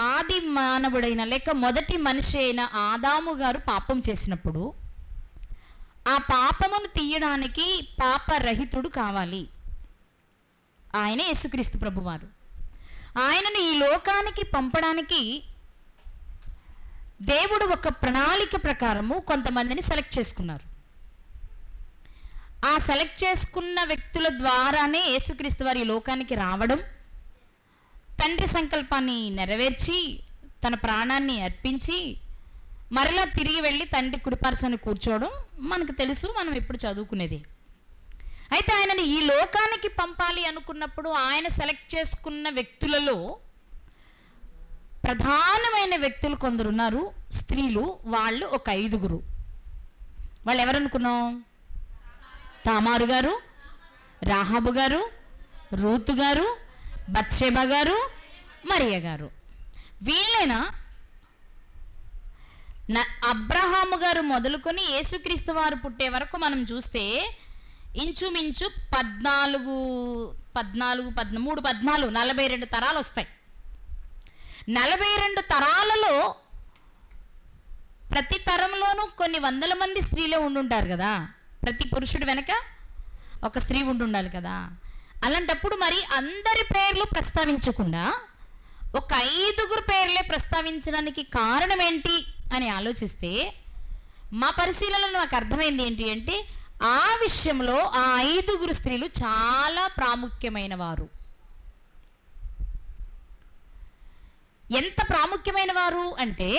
ఆది మానవుడైన లేక మొదటి మనిషి అయిన ఆదాము గారు పాపం చేసినప్పుడు ఆ పాపమును తీయడానికి పాపరహితుడు కావాలి. ఆయనే యేసుక్రీస్తు ప్రభువారు. ఆయనను ఈ లోకానికి పంపడానికి దేవుడు ఒక ప్రణాళిక ప్రకారము కొంతమందిని సెలెక్ట్ చేసుకున్నారు. ఆ సెలెక్ట్ చేసుకున్న వ్యక్తుల ద్వారానే యేసుక్రీస్తు వారు ఈ లోకానికి రావడం, తండ్రి సంకల్పాన్ని నెరవేర్చి తన ప్రాణాన్ని అర్పించి మరలా తిరిగి వెళ్ళి తండ్రి కుడిపార్శ్వాన కూర్చోవడం మనకు తెలుసు, మనం ఎప్పుడు చదువుకునేది. అయితే ఆయనని ఈ లోకానికి పంపాలి అనుకున్నప్పుడు ఆయన సెలెక్ట్ చేసుకున్న వ్యక్తులలో ప్రధానమైన వ్యక్తులు కొందరున్నారు, స్త్రీలు. వాళ్ళు ఒక 5. వాళ్ళు ఎవరనుకున్నాం? తామారు గారు, రాహాబు గారు, రూతు గారు, బత్షెబ గారు, మరియ గారు. వీళ్ళైనా అబ్రహాము గారు మొదలుకొని యేసుక్రీస్తు వారు పుట్టే వరకు మనం చూస్తే ఇంచుమించు 42 తరాలు వస్తాయి. 42 తరాలలో ప్రతి తరంలోనూ కొన్ని వందల మంది స్త్రీలే ఉండుంటారు కదా. ప్రతి పురుషుడు వెనక ఒక స్త్రీ ఉండుండాలి కదా. అలాంటప్పుడు మరి అందరి పేర్లు ప్రస్తావించకుండా ఒక 5 పేర్లే ప్రస్తావించడానికి కారణం ఏంటి అని ఆలోచిస్తే మా పరిశీలనలో నాకు అర్థమైంది ఏంటి అంటే, ఆ విషయంలో ఆ 5 స్త్రీలు చాలా ప్రాముఖ్యమైన వారు. ఎంత ప్రాముఖ్యమైన వారు అంటే,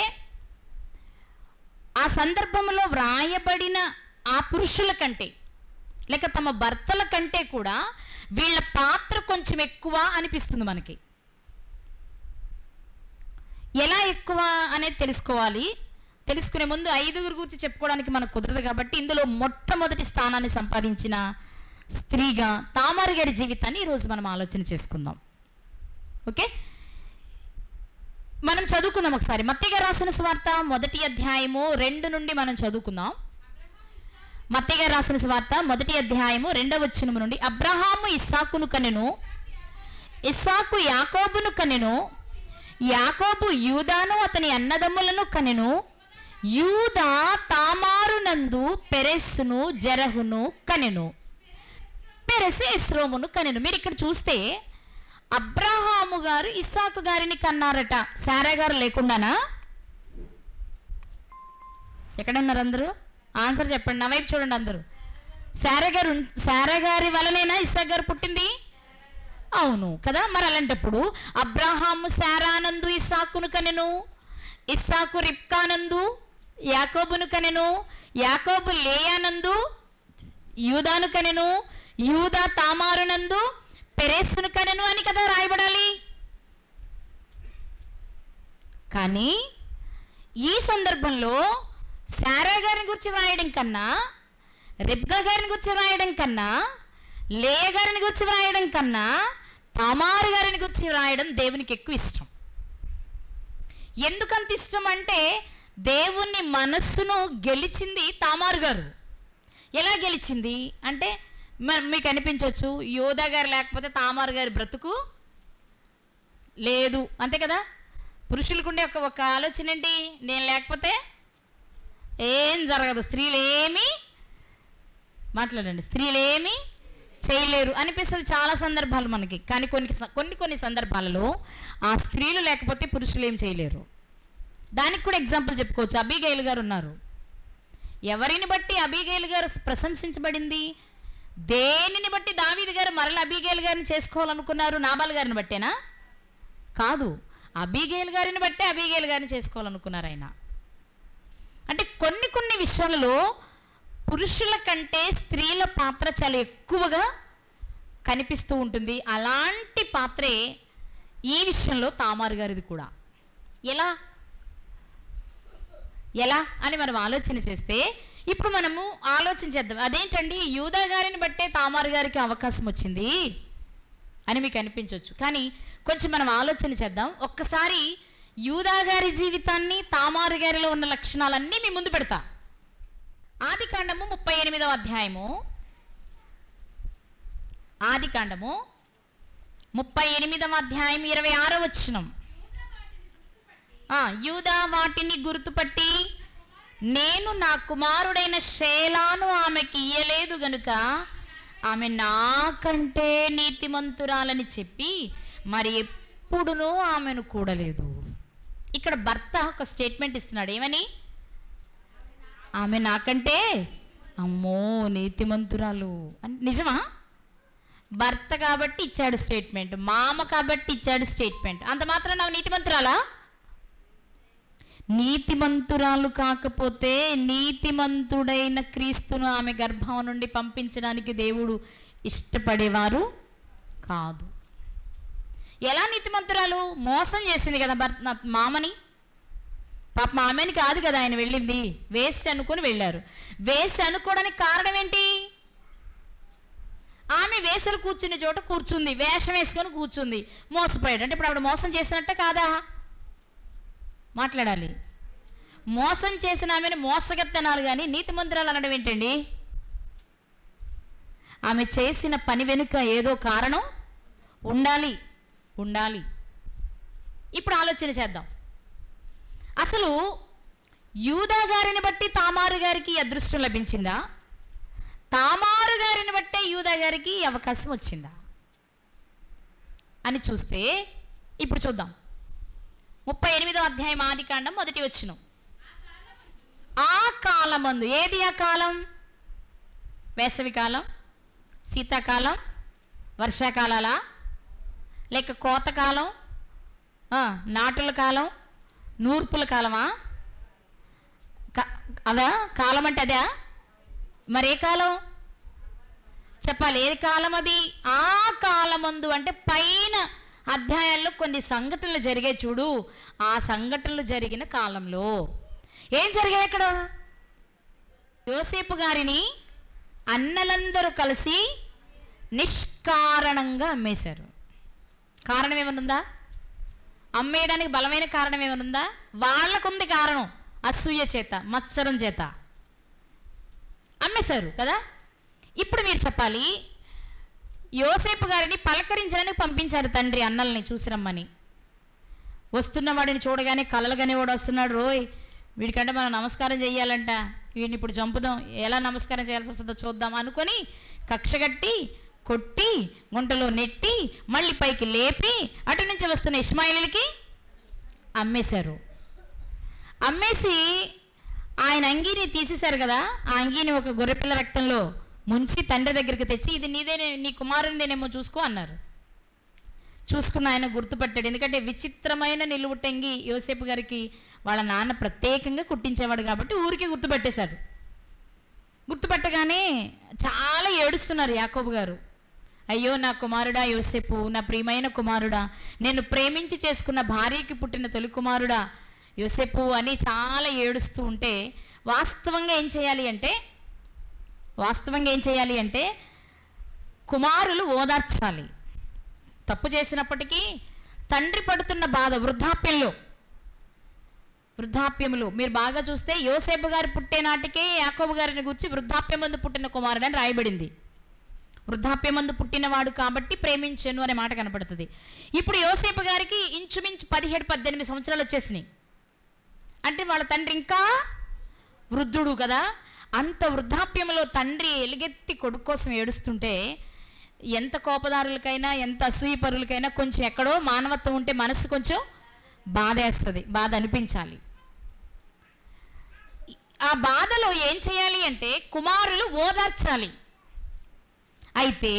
ఆ సందర్భంలో వ్రాయబడిన ఆ పురుషుల కంటే లేక తమ భర్తల కంటే కూడా వీళ్ళ పాత్ర కొంచెం ఎక్కువ అనిపిస్తుంది మనకి. ఎలా ఎక్కువ అనేది తెలుసుకోవాలి. తెలుసుకునే ముందు 5 గురించి చెప్పుకోవడానికి మనకు కుదరదు కాబట్టి ఇందులో మొట్టమొదటి స్థానాన్ని సంపాదించిన స్త్రీగా తామారు గారి జీవితాన్ని ఈరోజు మనం ఆలోచన చేసుకుందాం. ఓకే, మనం చదువుకుందాం ఒకసారి. మత్తయి గారు రాసిన సువార్త 1వ అధ్యాయము 2 నుండి మనం చదువుకుందాం. మత్తయి గారు రాసిన సువార్త 1వ అధ్యాయము 2వ వచనము నుండి. అబ్రహాము ఇస్సాకును కనెను, ఇస్సాకు యాకోబును కనెను, యాకోబు యూదాను అతని అన్నదమ్ములను కనెను, యూదా తామారునందు పెరెస్సును జెరహును కనెను, పెరెసు ఎస్రోమును కనెను. మీరు ఇక్కడ చూస్తే అబ్రహాము గారు ఇస్సాకు గారిని కన్నారట, శారా గారు లేకుండానా? ఎక్కడున్నారు అందరూ? ఆన్సర్ చెప్పండి, నా వైపు చూడండి అందరూ. శారా గారి వలనేనా ఇస్సాకు గారు పుట్టింది? అవును కదా. మరి అలాంటప్పుడు అబ్రహాము శారానందు ఇస్సాకును కనెను, ఇస్సాకు రిబ్కానందు యాకోబును కనెను, యాకోబు లేయానందు యూదాను కనెను, యూదా తామారునందు పెరెస్సును కనెను అని కదా రాయబడాలి. కానీ ఈ సందర్భంలో శారా గారిని గురించి వ్రాయడం కన్నా, రిబ్కా గారిని గురించి వ్రాయడం కన్నా, లేయ గారిని గురించి వ్రాయడం కన్నా తామారు గారిని గురించి వ్రాయడం దేవునికి ఎక్కువ ఇష్టం. ఎందుకంత ఇష్టం అంటే, దేవుని మనస్సును గెలిచింది తామారు గారు. ఎలా గెలిచింది అంటే, మీకు అనిపించవచ్చు యోధా గారు లేకపోతే తామారు గారి బ్రతుకు లేదు, అంతే కదా. పురుషులకుండే ఒక ఆలోచన ఏంటి, నేను లేకపోతే ఏం జరగదు, స్త్రీలేమి మాట్లాడండి, స్త్రీలేమి చేయలేరు అనిపిస్తుంది చాలా సందర్భాలు మనకి. కానీ కొన్ని సందర్భాలలో ఆ స్త్రీలు లేకపోతే పురుషులు ఏం చేయలేరు. దానికి కూడా ఎగ్జాంపుల్ చెప్పుకోవచ్చు. అబీగైల్ గారు ఉన్నారు. ఎవరిని బట్టి అబీగైల్ గారు ప్రశంసించబడింది? దేనిని బట్టి దావీదు గారు మరల అబీగైల్ గారిని చేసుకోవాలనుకున్నారు? నాబాల్ గారిని బట్టేనా? కాదు, అబీగైల్ గారిని బట్టే అబీగైల్ గారిని చేసుకోవాలనుకున్నారు ఆయన. అంటే కొన్ని విషయాలలో పురుషుల కంటే స్త్రీల పాత్ర చాలా ఎక్కువగా కనిపిస్తూ ఉంటుంది. అలాంటి పాత్రే ఈ విషయంలో తామారు గారిది కూడా. ఎలా అని మనం ఆలోచన చేస్తే, ఇప్పుడు మనము ఆలోచించేద్దాం. అదేంటండి, యూదా గారిని బట్టే తామారు గారికి అవకాశం వచ్చింది అని మీకు అనిపించవచ్చు. కానీ కొంచెం మనం ఆలోచన చేద్దాం. ఒక్కసారి యూదా గారి జీవితాన్ని, తామారు గారిలో ఉన్న లక్షణాలన్నీ మీ ముందు పెడతా. ఆదికాండము 38వ అధ్యాయము ఆదికాండము 38వ అధ్యాయం 26వ వచనం. యూదా వాటిని గుర్తుపట్టి, నేను నా కుమారుడైన షేలాను ఆమెకి ఇయ్యలేదు గనుక ఆమె నాకంటే నీతిమంతురాలని చెప్పి మరి ఎప్పుడునూ ఆమెను కూడలేదు. ఇక్కడ భర్త ఒక స్టేట్మెంట్ ఇస్తున్నాడు. ఏమని? ఆమె నాకంటే అమ్మో నీతిమంతురాలు అని. నిజమా? భర్త కాబట్టి ఇచ్చాడు స్టేట్మెంట్, మామ కాబట్టి ఇచ్చాడు స్టేట్మెంట్. అంత మాత్రం నా నీతిమంతురాలా? నీతిమంతురాలు కాకపోతే నీతిమంతుడైన క్రీస్తును ఆమె గర్భం నుండి పంపించడానికి దేవుడు ఇష్టపడేవారు కాదు. ఎలా నీతిమంతురాలు? మోసం చేసింది కదా భర్త మామని. పాప మామని కాదు కదా ఆయన వెళ్ళింది, వేసి అనుకుని వెళ్ళారు. వేసి అనుకోవడానికి కారణం ఏంటి? ఆమె వేసలు కూర్చునే చోట కూర్చుంది, వేషం వేసుకొని కూర్చుంది, మోసపోయాడు. అంటే ఇప్పుడు ఆవిడ మోసం చేసినట్ట కాదా? మాట్లాడాలి. మోసం చేసిన ఆమెను మోసగత్తనాలు కానీ నీతిమంతురాలు అనడం ఏంటండి? ఆమె చేసిన పని వెనుక ఏదో కారణం ఉండాలి. ఇప్పుడు ఆలోచన చేద్దాం. అసలు యూదా గారిని బట్టి తామారు గారికి అదృష్టం లభించిందా? తామారు గారిని బట్టే యూదా గారికి అవకాశం వచ్చిందా అని చూస్తే ఇప్పుడు చూద్దాం. 38వ అధ్యాయం ఆదికాండం 1వ వచనం. ఆ కాలమందు, ఏది ఆ కాలం? వేసవి కాలం, శీతాకాలం, వర్షాకాలాలా, లేక కోతకాలం, నాటుల కాలం, నూర్పుల కాలమా? అదా కాలం అంటే అదా? మరే కాలం చెప్పాలి? ఏది కాలం అది? ఆ కాలమందు అంటే పైన అధ్యాయాల్లో కొన్ని సంఘటనలు జరిగాయి చూడు. ఆ సంఘటనలు జరిగిన కాలంలో ఏం జరిగాయి? అక్కడ యోసేపు గారిని అన్నలందరూ కలిసి నిష్కారణంగా అమ్మేశారు. కారణం ఏమనుందా? అమ్మేయడానికి బలమైన కారణం ఏమనుందా? వాళ్ళకుంది కారణం, అసూయ చేత, మత్సరం చేత అమ్మేశారు కదా. ఇప్పుడు మీరు చెప్పాలి, యోసేపు గారిని పలకరించడానికి పంపించారు తండ్రి అన్నల్ని చూసి రమ్మని. వస్తున్న వాడిని చూడగానే కలలుగానే వాడు వస్తున్నాడు, రోయ్ వీడికంటే మనం నమస్కారం చేయాలంట, వీడిని ఇప్పుడు చంపుదాం, ఎలా నమస్కారం చేయాల్సి వస్తుందో చూద్దాం అనుకొని కక్షగట్టి కొట్టి గుంటలో నెట్టి మళ్ళీ పైకి లేపి అటు నుంచి వస్తున్న ఇష్మాయిలీలకి అమ్మేశారు. అమ్మేసి ఆయన అంగీని తీసేశారు కదా, ఆ అంగీని ఒక గొర్రెపిల్ల రక్తంలో ముంచి తండ్రి దగ్గరికి తెచ్చి, ఇది నీదే, నీ కుమారునిదేనేమో చూసుకో అన్నారు. చూసుకున్న ఆయన గుర్తుపట్టాడు. ఎందుకంటే విచిత్రమైన నిలువుటంగి యోసేపు గారికి వాళ్ళ నాన్న ప్రత్యేకంగా కుట్టించేవాడు కాబట్టి ఊరికి గుర్తుపట్టేశాడు. గుర్తుపట్టగానే చాలా ఏడుస్తున్నారు యాకోబు గారు. అయ్యో నా కుమారుడా యోసేపు, నా ప్రియమైన కుమారుడా, నేను ప్రేమించి చేసుకున్న భార్యకి పుట్టిన తొలి కుమారుడా యోసేపు అని చాలా ఏడుస్తూ ఉంటే వాస్తవంగా ఏం చేయాలి అంటే కుమారులు ఓదార్చాలి. తప్పు చేసినప్పటికీ తండ్రి పడుతున్న బాధ వృద్ధాప్యములు మీరు బాగా చూస్తే యోసేపు గారు పుట్టే నాటికే యాకోబు గారిని గురించి వృద్ధాప్యమందు పుట్టిన కుమారుడని రాయబడింది. వృద్ధాప్యమందు పుట్టినవాడు కాబట్టి ప్రేమించను అనే మాట కనపడుతుంది. ఇప్పుడు యోసేపు గారికి ఇంచుమించు 17-18 సంవత్సరాలు వచ్చేసినాయి. అంటే వాళ్ళ తండ్రి ఇంకా వృద్ధుడు కదా. అంత వృద్ధాప్యంలో తండ్రి ఎలుగెత్తి కొడుకు కోసం ఏడుస్తుంటే ఎంత కోపదారులకైనా ఎంత అసూయపరులకైనా కొంచెం ఎక్కడో మానవత్వం ఉంటే మనసు కొంచెం బాధేస్తుంది, బాధ అనిపించాలి. ఆ బాధలో ఏం చేయాలి అంటే కుమారులు ఓదార్చాలి. అయితే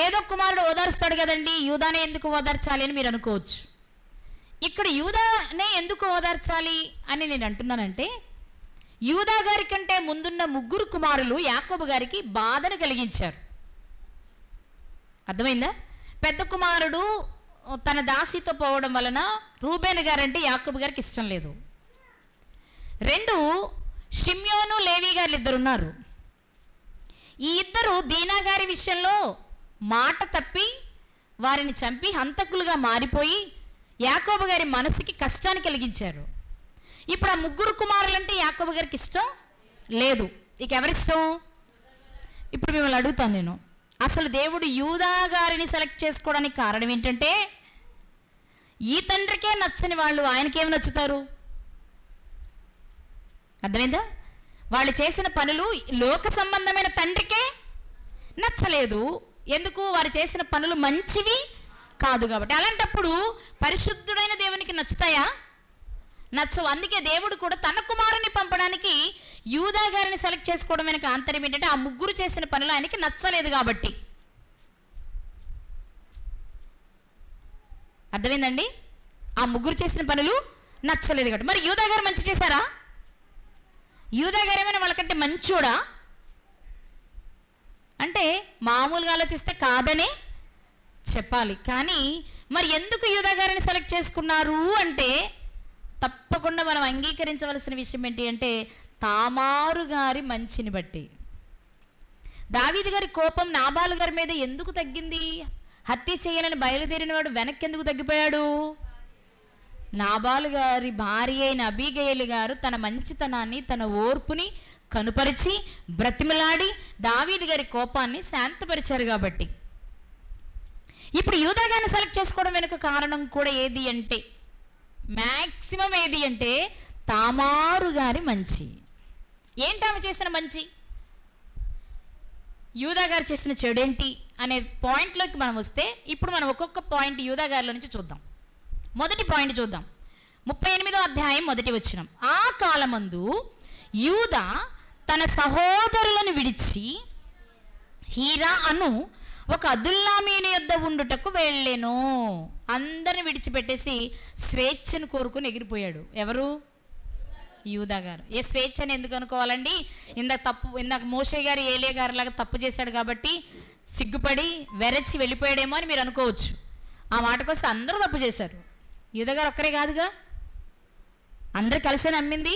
ఏదో కుమారుడు ఓదార్స్తాడు కదండి, యూదానే ఎందుకు ఓదార్చాలి అని మీరు అనుకోవచ్చు. ఇక్కడ యూదానే ఎందుకు ఓదార్చాలి అని నేను అంటున్నానంటే, యూదా గారి కంటే ముందున్న 3 కుమారులు యాకోబు గారికి బాధను కలిగించారు. అర్థమైందా? పెద్ద కుమారుడు తన దాసితో పోవడం వలన రూబేను గారంటే యాకోబు గారికి ఇష్టం లేదు. 2 షిమ్యోను లేవి గారు ఇద్దరున్నారు. ఈ ఇద్దరు దీనా గారి విషయంలో మాట తప్పి వారిని చంపి హంతకులుగా మారిపోయి యాకోబు గారి మనసుకి కష్టాన్ని కలిగించారు. ఇప్పుడు ఆ 3 కుమారులంటే యాకోబు గారికి ఇష్టం లేదు. ఇక ఎవరిష్టం? ఇప్పుడు మిమ్మల్ని అడుగుతాను నేను, అసలు దేవుడు యూదా గారిని సెలెక్ట్ చేసుకోవడానికి కారణం ఏంటంటే, ఈ తండ్రికే నచ్చని వాళ్ళు ఆయనకేమి నచ్చుతారు? అర్థమైందా? వాళ్ళు చేసిన పనులు లోక సంబంధమైన తండ్రికే నచ్చలేదు. ఎందుకు? వారు చేసిన పనులు మంచివి కాదు కాబట్టి. అలాంటప్పుడు పరిశుద్ధుడైన దేవునికి నచ్చుతాయా? నచ్చవు. అందుకే దేవుడు కూడా తన కుమారుని పంపడానికి యూదా గారిని సెలెక్ట్ చేసుకోవడం వెనక ఆంతర్యం ఏంటంటే, ఆ ముగ్గురు చేసిన పనులు ఆయనకి నచ్చలేదు కాబట్టి. అర్థమైందండి? ఆ ముగ్గురు చేసిన పనులు నచ్చలేదు కాబట్టి. మరి యూదా గారు మంచి చేశారా? యూదా గారు ఏమైనా వాళ్ళకంటే మంచోడా అంటే మామూలుగా ఆలోచిస్తే కాదనే చెప్పాలి. కానీ మరి ఎందుకు యూదా గారిని సెలెక్ట్ చేసుకున్నారు అంటే, తప్పకుండా మనం అంగీకరించవలసిన విషయం ఏంటి అంటే, తామారు గారి మంచిని బట్టి. దావీదు గారి కోపం నాబాలు గారి మీద ఎందుకు తగ్గింది? హత్య చేయాలని బయలుదేరిన వాడు వెనక్కి ఎందుకు తగ్గిపోయాడు? నాబాలు గారి భార్య అయిన అబీగయలు గారు తన మంచితనాన్ని, తన ఓర్పుని కనుపరిచి బ్రతిమలాడి దావీదు గారి కోపాన్ని శాంతపరిచారు కాబట్టి. ఇప్పుడు యూదా గారిని సెలెక్ట్ చేసుకోవడం వెనుక కారణం కూడా ఏది అంటే, మ్యాక్సిమం ఏది అంటే తామారు గారి మంచి. ఏంటి ఆమె చేసిన మంచి? యూదా గారు చేసిన చెడేంటి అనే పాయింట్లోకి మనం వస్తే, ఇప్పుడు మనం ఒక్కొక్క పాయింట్ యూదా గారిలో నుంచి చూద్దాం. మొదటి పాయింట్ చూద్దాం. 38వ అధ్యాయం 1వ వచనం. ఆ కాలమందు యూదా తన సహోదరులను విడిచి హీరా అను ఒక అదుల్లామీని యొద్ద ఉండుటకు వెళ్ళెను. అందరిని విడిచిపెట్టేసి స్వేచ్ఛను కోరుకుని ఎగిరిపోయాడు. ఎవరు? యూదా గారు. ఏ స్వేచ్ఛని ఎందుకు అనుకోవాలండి? ఇందాక మోషే గారు ఏలియా గారు లాగా తప్పు చేశాడు కాబట్టి సిగ్గుపడి వెరచి వెళ్ళిపోయాడేమో అని మీరు అనుకోవచ్చు. ఆ మాటకొస్తే అందరూ తప్పు చేశారు. యూదా గారు ఒక్కరే కాదుగా, అందరు కలిసే నమ్మింది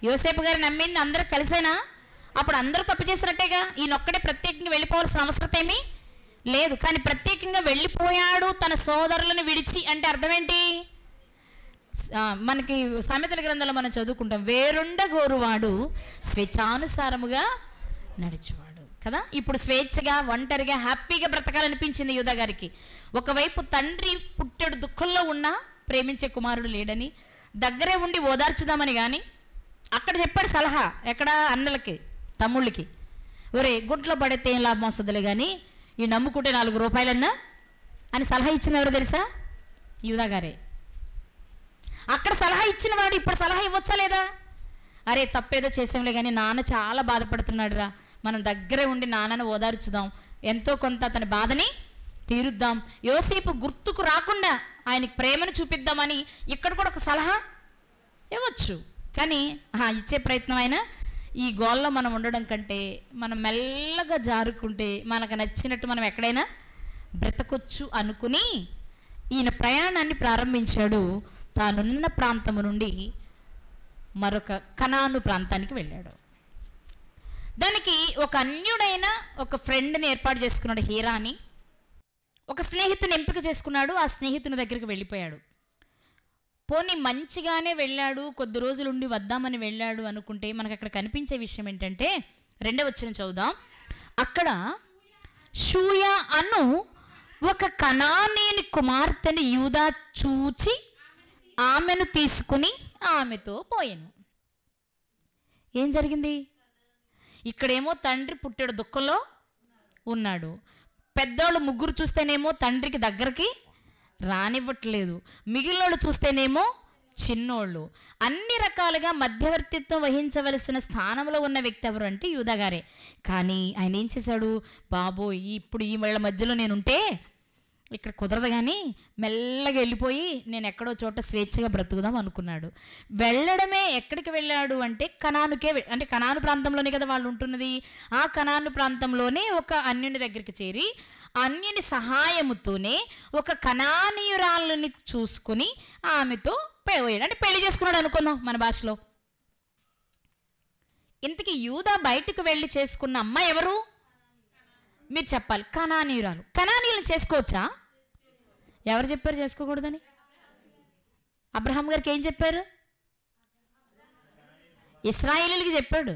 యోసేపు గారు నమ్మింది అందరూ కలిసేనా? అప్పుడు అందరూ తప్పు చేసినట్టేగా. ఈయనొక్కడే ప్రత్యేకంగా వెళ్ళిపోవాల్సిన అవసరం ఏమీ లేదు. కానీ ప్రత్యేకంగా వెళ్ళిపోయాడు తన సోదరులను విడిచి అంటే అర్థం ఏంటి? మనకి సామెతల గ్రంథంలో మనం చదువుకుంటాం, వేరుండ గోరువాడు స్వేచ్ఛానుసారముగా నడిచేవాడు కదా. ఇప్పుడు స్వేచ్ఛగా ఒంటరిగా హ్యాపీగా బ్రతకాలనిపించింది యూదా గారికి. ఒకవైపు తండ్రి పుట్టెడు దుఃఖంలో ఉన్నా ప్రేమించే కుమారుడు లేడని దగ్గరే ఉండి ఓదార్చుదామని, కానీ అక్కడ చెప్పాడు సలహా, ఎక్కడ? అన్నలకి తమ్ముళ్ళకి, ఒరే గుంట్లో పడితే ఏం లాభం వస్తుందిలే కానీ ఈ నమ్ముకుంటే 4 రూపాయలన్నా అని సలహా ఇచ్చింది ఎవరు తెలుసా? యూదా గారే. అక్కడ సలహా ఇచ్చిన వాడు ఇప్పుడు సలహా ఇవ్వచ్చా లేదా? అరే తప్పేదో చేసాంలే కానీ నాన్న చాలా బాధపడుతున్నాడు రా, మనం దగ్గరే ఉండి నాన్నను ఓదార్చుదాం, ఎంతో కొంత అతని బాధని తీరుద్దాం, యోసేపు గుర్తుకు రాకుండా ఆయనకి ప్రేమను చూపిద్దామని ఇక్కడ కూడా ఒక సలహా ఇవ్వచ్చు. కానీ ఇచ్చే ప్రయత్నం అయినా ఈ గోల్లో మనం ఉండడం కంటే మనం మెల్లగా జారుకుంటే మనకు నచ్చినట్టు మనం ఎక్కడైనా బ్రతకొచ్చు అనుకుని ఈయన ప్రయాణాన్ని ప్రారంభించాడు. తానున్న ప్రాంతము నుండి మరొక కనాను ప్రాంతానికి వెళ్ళాడు. దానికి ఒక అన్యుడైన ఒక ఫ్రెండ్ని ఏర్పాటు చేసుకున్నాడు, హీరా అని. ఒక స్నేహితుని ఎంపిక చేసుకున్నాడు. ఆ స్నేహితుని దగ్గరికి వెళ్ళిపోయాడు. పోనీ మంచిగానే వెళ్ళాడు, కొద్ది రోజులు ఉండి వద్దామని వెళ్ళాడు అనుకుంటే మనకు అక్కడ కనిపించే విషయం ఏంటంటే, 2వ వచనం చదువుదాం. అక్కడ షూయా అను ఒక కనానీయుని కుమార్తెని యూదా చూచి ఆమెను తీసుకుని ఆమెతో పోయాను. ఏం జరిగింది? ఇక్కడేమో తండ్రి పుట్టెడు దుఃఖంలో ఉన్నాడు. పెద్దోళ్ళు ముగ్గురు చూస్తేనేమో తండ్రికి దగ్గరికి రానివ్వట్లేదు, మిగిలినోళ్ళు చూస్తేనేమో చిన్నోళ్ళు. అన్ని రకాలుగా మధ్యవర్తిత్వం వహించవలసిన స్థానంలో ఉన్న వ్యక్తి ఎవరు అంటే యూదా గారే. కానీ ఆయన ఏం చేశాడు? బాబోయ్, ఇప్పుడు ఈ వాళ్ళ మధ్యలో నేనుంటే ఇక్కడ కుదరదు కానీ మెల్లగా వెళ్ళిపోయి నేను ఎక్కడో చోట స్వేచ్ఛగా బ్రతుకుదాం అనుకున్నాడు. వెళ్ళడమే ఎక్కడికి వెళ్ళాడు అంటే కనానుకే, అంటే కనాను ప్రాంతంలోనే కదా వాళ్ళు ఉంటున్నది. ఆ కనాను ప్రాంతంలోనే ఒక అన్యుని దగ్గరికి చేరి అన్యుని సహాయముతోనే ఒక కనానీయురాలని చూసుకుని ఆమెతో పోయాడు. అంటే పెళ్లి చేసుకున్నాడు అనుకుందాం మన భాషలో. ఇంతకీ యూదా బయటకు వెళ్ళి చేసుకున్న అమ్మాయి ఎవరు? మీరు చెప్పాలి. కనానీయురాలు. కనానీయులను చేసుకోవచ్చా? ఎవరు చెప్పారు చేసుకోకూడదని? అబ్రహాం గారికి ఏం చెప్పారు? ఇశ్రాయేలీయులకి చెప్పాడు.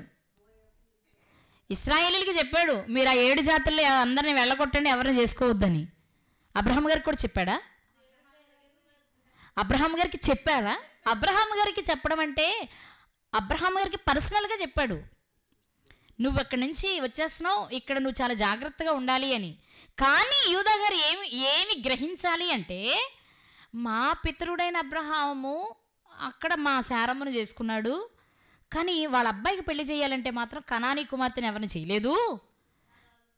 ఇశ్రాయేలీయులకి చెప్పాడు, మీరు ఆ 7 జాతుల్లో అందరిని వెళ్ళగొట్టండి, ఎవరిని చేసుకోవద్దని. అబ్రహాం గారికి కూడా చెప్పాడా? అబ్రహాం గారికి చెప్పారా? అబ్రహాం గారికి చెప్పడం అంటే అబ్రహాం గారికి పర్సనల్గా చెప్పాడు, నువ్వు అక్కడి నుంచి వచ్చేస్తున్నావు, ఇక్కడ నువ్వు చాలా జాగ్రత్తగా ఉండాలి అని. కానీ యూదా గారు ఏమి గ్రహించాలి అంటే, మా పితరుడైన అబ్రహాము అక్కడ మా శారమ్మను చేసుకున్నాడు, కానీ వాళ్ళ అబ్బాయికి పెళ్లి చేయాలంటే మాత్రం కనానీ కుమార్తెను ఎవరిని చేయలేదు,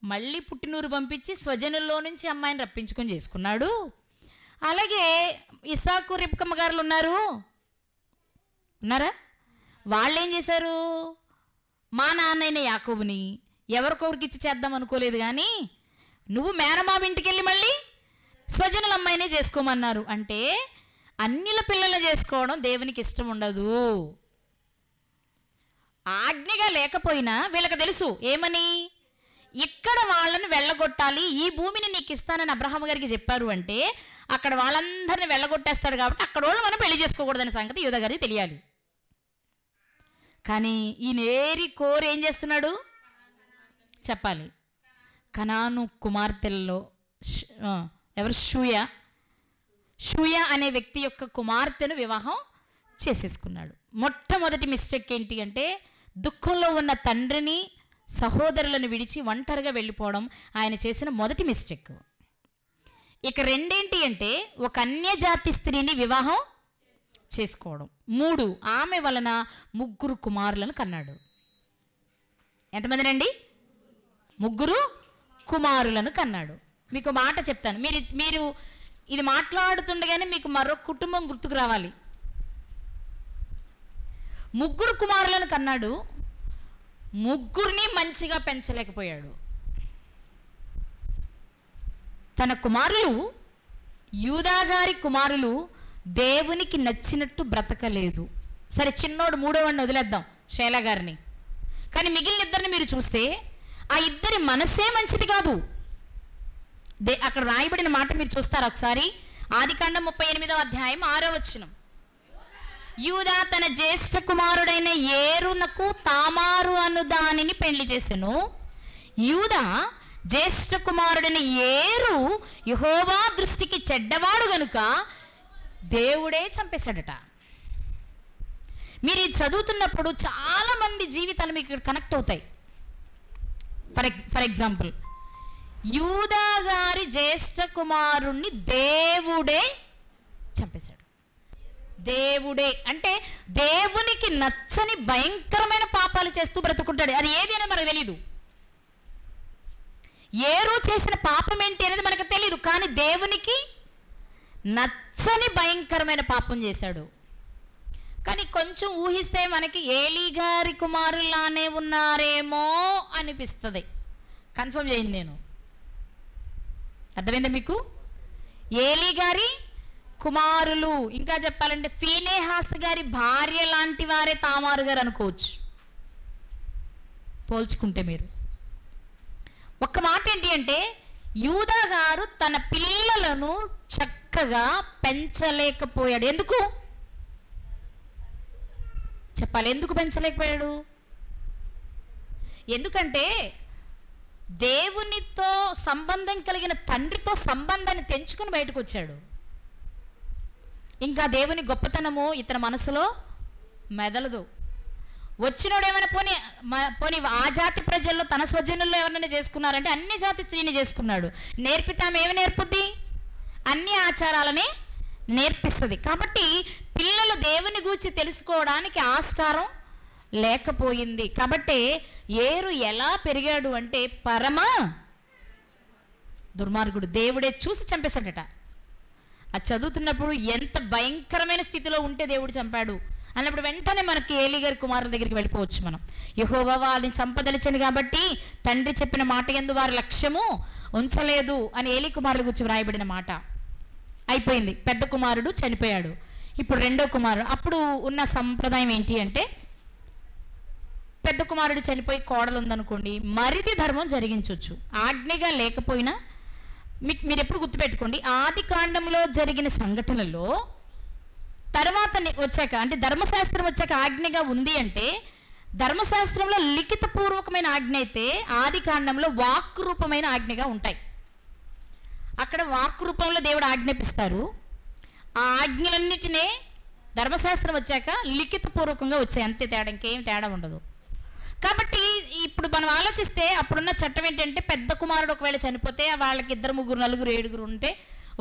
మళ్ళీ పుట్టినూరు పంపించి స్వజనుల్లో నుంచి అమ్మాయిని రప్పించుకొని చేసుకున్నాడు. అలాగే ఇస్సాకు రిబ్కమ్మ గారులు ఉన్నారా? వాళ్ళు ఏం చేశారు? మా నాన్నైన యాకోబుని ఎవరికొరికి ఇచ్చి చేద్దాం అనుకోలేదు, కానీ నువ్వు మేనమామ ఇంటికి వెళ్ళి మళ్ళీ స్వజనుల అమ్మాయినే చేసుకోమన్నారు. అంటే అన్యుల పిల్లలు చేసుకోవడం దేవునికి ఇష్టం ఉండదు. ఆజ్ఞగా లేకపోయినా వీళ్ళకి తెలుసు ఏమని, ఇక్కడ వాళ్ళని వెళ్ళగొట్టాలి, ఈ భూమిని నీకు ఇస్తానని అబ్రహాం గారికి చెప్పారు అంటే అక్కడ వాళ్ళందరినీ వెళ్ళగొట్టేస్తాడు, కాబట్టి అక్కడ వాళ్ళు మనం పెళ్లి చేసుకోకూడదనే సంగతి యూదా గారికి తెలియాలి. కానీ ఈయన ఏరి కోరి ఏం చేస్తున్నాడు చెప్పాలి. కనాను కుమార్తెల్లో ఎవరు? షూయ అనే వ్యక్తి యొక్క కుమార్తెను వివాహం చేసేసుకున్నాడు. మొట్టమొదటి మిస్టేక్ ఏంటి అంటే, దుఃఖంలో ఉన్న తండ్రిని సహోదరులను విడిచి ఒంటరిగా వెళ్ళిపోవడం ఆయన చేసిన మొదటి మిస్టేక్. ఇక రెండేంటి అంటే, ఒక అన్యజాతి స్త్రీని వివాహం చేసుకోవడం. 3, ఆమె వలన 3 కుమారులను కన్నాడు. ఎంతమందినండి? 3 కుమారులను కన్నాడు. మీకు మాట చెప్తాను, మీరు ఇది మాట్లాడుతుండగానే మీకు మరో కుటుంబం గుర్తుకు రావాలి. 3 కుమారులను కన్నాడు, 3 మంచిగా పెంచలేకపోయాడు. తన కుమారులు, యూదా గారి కుమారులు దేవునికి నచ్చినట్టు బ్రతకలేదు. సరే, చిన్నోడు 3వ వదిలేద్దాం, శైలా గారిని. కానీ మిగిలిన 2 మీరు చూస్తే ఆ 2 మనసే మంచిది కాదు. అక్కడ రాయబడిన మాట మీరు చూస్తారు ఒకసారి. ఆదికాండం 38వ అధ్యాయం 6వ వచనం. యూదా తన జ్యేష్ఠ కుమారుడైన ఏరునకు తామారు అను దానిని పెళ్లి చేసెను. యూదా జ్యేష్ఠ కుమారుడైన ఏరు యెహోవా దృష్టికి చెడ్డవాడు గనుక దేవుడే చంపేశాడట. మీరు ఇది చదువుతున్నప్పుడు చాలా మంది జీవితాలు మీకు కనెక్ట్ అవుతాయి. ఫర్ ఎగ్జాంపుల్, యూదా గారి జ్యేష్ఠ కుమారుణ్ణి దేవుడే చంపేశాడు. దేవుడే అంటే దేవునికి నచ్చని భయంకరమైన పాపాలు చేస్తూ బ్రతుకుంటాడు. అది ఏదైనా మనకు తెలీదు. ఏరో చేసిన పాపం ఏంటి అనేది మనకు తెలీదు, కానీ దేవునికి నచ్చని భయంకరమైన పాపం చేశాడు. కానీ కొంచెం ఊహిస్తే మనకి ఏలీ గారి కుమారులానే ఉన్నారేమో అనిపిస్తుంది. కన్ఫర్మ్ చేయండి, నేను అర్థమైందా మీకు? ఏలీ గారి కుమారులు, ఇంకా చెప్పాలంటే ఫీనేహాస్ గారి భార్య లాంటి వారే తామారు గారు అనుకోవచ్చు పోల్చుకుంటే. మీరు ఒక్క మాట ఏంటి అంటే, యూదా గారు తన పిల్లలను చక్కగా పెంచలేకపోయాడు. ఎందుకు చెప్పాలి? ఎందుకు పెంచలేకపోయాడు? ఎందుకంటే దేవునితో సంబంధం కలిగిన తండ్రితో సంబంధాన్ని తెంచుకుని బయటకు వచ్చాడు. ఇంకా దేవుని గొప్పతనము ఇతని మనసులో మెదలదు. వచ్చినోడు ఏమైనా పోనీ ఆ జాతి ప్రజల్లో తన స్వజనుల్లో ఎవరైనా చేసుకున్నారంటే అన్ని జాతి స్త్రీని చేసుకున్నాడు. నేర్పితే ఆమె ఏమి నేర్పుద్ది? అన్ని ఆచారాలని నేర్పిస్తుంది. కాబట్టి పిల్లలు దేవుని గూర్చి తెలుసుకోవడానికి ఆస్కారం లేకపోయింది. కాబట్టి ఏరు ఎలా పెరిగాడు అంటే పరమ దుర్మార్గుడు. దేవుడే చూసి చంపేశాడట. అది చదువుతున్నప్పుడు ఎంత భయంకరమైన స్థితిలో ఉంటే దేవుడు చంపాడు అన్నప్పుడు వెంటనే మనకి ఏలీ గారి కుమారుల దగ్గరికి వెళ్ళిపోవచ్చు మనం. యెహోవా వారిని చంపదలిచను కాబట్టి తండ్రి చెప్పిన మాట యందు వారి లక్ష్యము ఉంచలేదు అని ఏలీ కుమారుల గురించి వ్రాయబడిన మాట. అయిపోయింది. పెద్ద కుమారుడు చనిపోయాడు. ఇప్పుడు రెండో కుమారుడు. అప్పుడు ఉన్న సంప్రదాయం ఏంటి అంటే, పెద్ద కుమారుడు చనిపోయి కోడలు ఉందనుకోండి, మరిది ధర్మం జరిగించవచ్చు. ఆజ్ఞగా లేకపోయినా మీరు ఎప్పుడు గుర్తుపెట్టుకోండి, ఆది కాండంలో జరిగిన సంఘటనలో తర్వాత వచ్చాక, అంటే ధర్మశాస్త్రం వచ్చాక ఆజ్ఞగా ఉంది అంటే ధర్మశాస్త్రంలో లిఖితపూర్వకమైన ఆజ్ఞ అయితే ఆది కాండంలో వాక్ రూపమైన ఆజ్ఞగా ఉంటాయి. అక్కడ వాక్ రూపంలో దేవుడు ఆజ్ఞాపిస్తారు. ఆ ఆజ్ఞలన్నిటినే ధర్మశాస్త్రం వచ్చాక లిఖితపూర్వకంగా వచ్చాయి, అంతే తేడా, ఇంకేం తేడా ఉండదు. కాబట్టి ఇప్పుడు మనం ఆలోచిస్తే అప్పుడున్న చట్టం ఏంటంటే పెద్ద కుమారుడు ఒకవేళ చనిపోతే వాళ్ళకి 2, 3, 4, 7 ఉంటే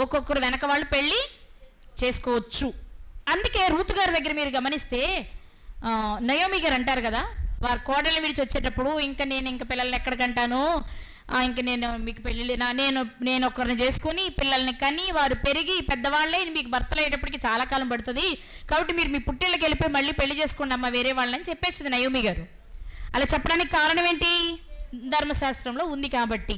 ఒక్కొక్కరు వెనక వాళ్ళు పెళ్ళి చేసుకోవచ్చు. అందుకే రూతు గారి దగ్గర మీరు గమనిస్తే నయోమి గారు అంటారు కదా, వారు కోడలు విడిచి వచ్చేటప్పుడు ఇంకా పిల్లల్ని ఎక్కడికంటాను, ఇంక నేను మీకు పెళ్ళి నేను ఒకరిని చేసుకుని పిల్లల్ని కని వారు పెరిగి పెద్దవాళ్ళే మీకు భర్తలు అయ్యేటప్పటికి చాలా కాలం పడుతుంది, కాబట్టి మీరు మీ పుట్టిళ్ళకి వెళ్ళిపోయి మళ్ళీ పెళ్లి చేసుకోండి అమ్మ వేరే వాళ్ళని చెప్పేసింది నయోమి గారు. అలా చెప్పడానికి కారణం ఏంటి? ధర్మశాస్త్రంలో ఉంది కాబట్టి.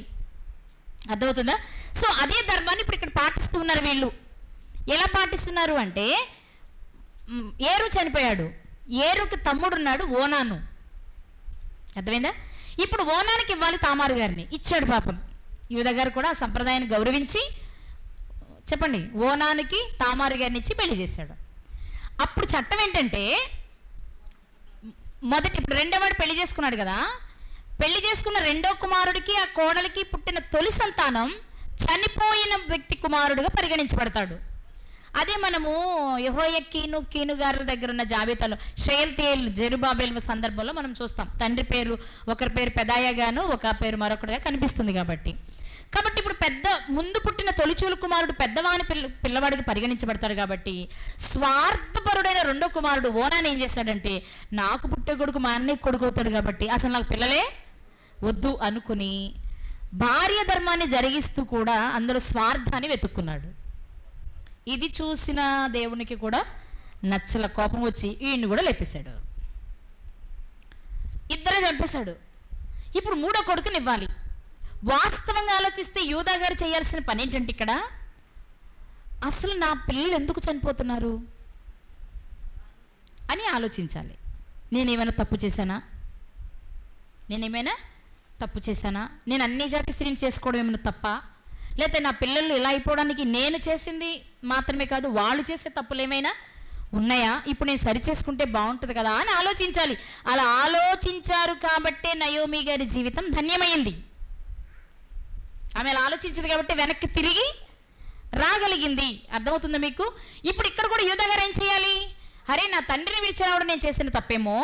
అర్థమవుతుందా? సో అదే ధర్మాన్ని ఇప్పుడు ఇక్కడ పాటిస్తూ ఉన్నారు వీళ్ళు. ఎలా పాటిస్తున్నారు అంటే, ఏరు చనిపోయాడు, ఏరుకి తమ్ముడున్నాడు ఓనాను. అర్థమైందా? ఇప్పుడు ఓనానికి ఇవ్వాలి తామారు గారిని, ఇచ్చాడు పాపం. యూదా గారు కూడా ఆ సంప్రదాయాన్ని గౌరవించి చెప్పండి ఓనానికి తామారు గారిని ఇచ్చి పెళ్లి చేశాడు. అప్పుడు చట్టం ఏంటంటే ఇప్పుడు రెండోవాడు పెళ్లి చేసుకున్నాడు కదా, పెళ్లి చేసుకున్న రెండో కుమారుడికి ఆ కోడలికి పుట్టిన తొలి సంతానం చనిపోయిన వ్యక్తి కుమారుడుగా పరిగణించబడతాడు. అదే మనము యెహోయాకీను కీను గారి దగ్గర ఉన్న జాబితాలో షయల్తీయేల్ జెరుబాబెల్ సందర్భంలో మనం చూస్తాం. తండ్రి పేరు ఒకరి పేరు పెదాయ గాను ఒక పేరు మరొకటిగా కనిపిస్తుంది. కాబట్టి ఇప్పుడు ముందు పుట్టిన తొలిచూలు కుమారుడు పెద్దవాని పిల్లవాడికి పరిగణించబడతాడు. కాబట్టి స్వార్థపరుడైన రెండో కుమారుడు ఓనాని ఏం చేశాడంటే, నాకు పుట్టే కొడుకు మా అన్నయ్య కొడుకు అవుతాడు కాబట్టి అసలు నాకు పిల్లలే వద్దు అనుకుని భార్య ధర్మాన్ని జరిగిస్తూ కూడా అందరూ స్వార్థాన్ని వెతుక్కున్నాడు. ఇది చూసిన దేవునికి కూడా నచ్చల, కోపం వచ్చి ఈయన్ని కూడా లేపేశాడు, ఇద్దరే చంపేశాడు. ఇప్పుడు మూడో కొడుకుని ఇవ్వాలి. వాస్తవంగా ఆలోచిస్తే యూదా గారు చేయాల్సిన పని ఏంటంటే, ఇక్కడ అసలు నా పిల్లలు ఎందుకు చనిపోతున్నారు అని ఆలోచించాలి. నేనేమైనా తప్పు చేశానా? నేను అన్ని జాతి స్త్రీని చేసుకోవడం ఏమైనా తప్ప? లేకపోతే నా పిల్లలు ఇలా అయిపోవడానికి నేను చేసింది మాత్రమే కాదు, వాళ్ళు చేసే తప్పులు ఏమైనా ఉన్నాయా? ఇప్పుడు నేను సరి చేసుకుంటే బాగుంటుంది కదా అని ఆలోచించాలి. అలా ఆలోచించారు కాబట్టే నయోమి గారి జీవితం ధన్యమైంది. ఆమె అలా ఆలోచించింది కాబట్టి వెనక్కి తిరిగి రాగలిగింది. అర్థమవుతుందా మీకు? ఇప్పుడు ఇక్కడ కూడా యూదా గారు ఏం చేయాలి? అరే, నా తండ్రిని విడిచిరావడం నేను చేసిన తప్పేమో,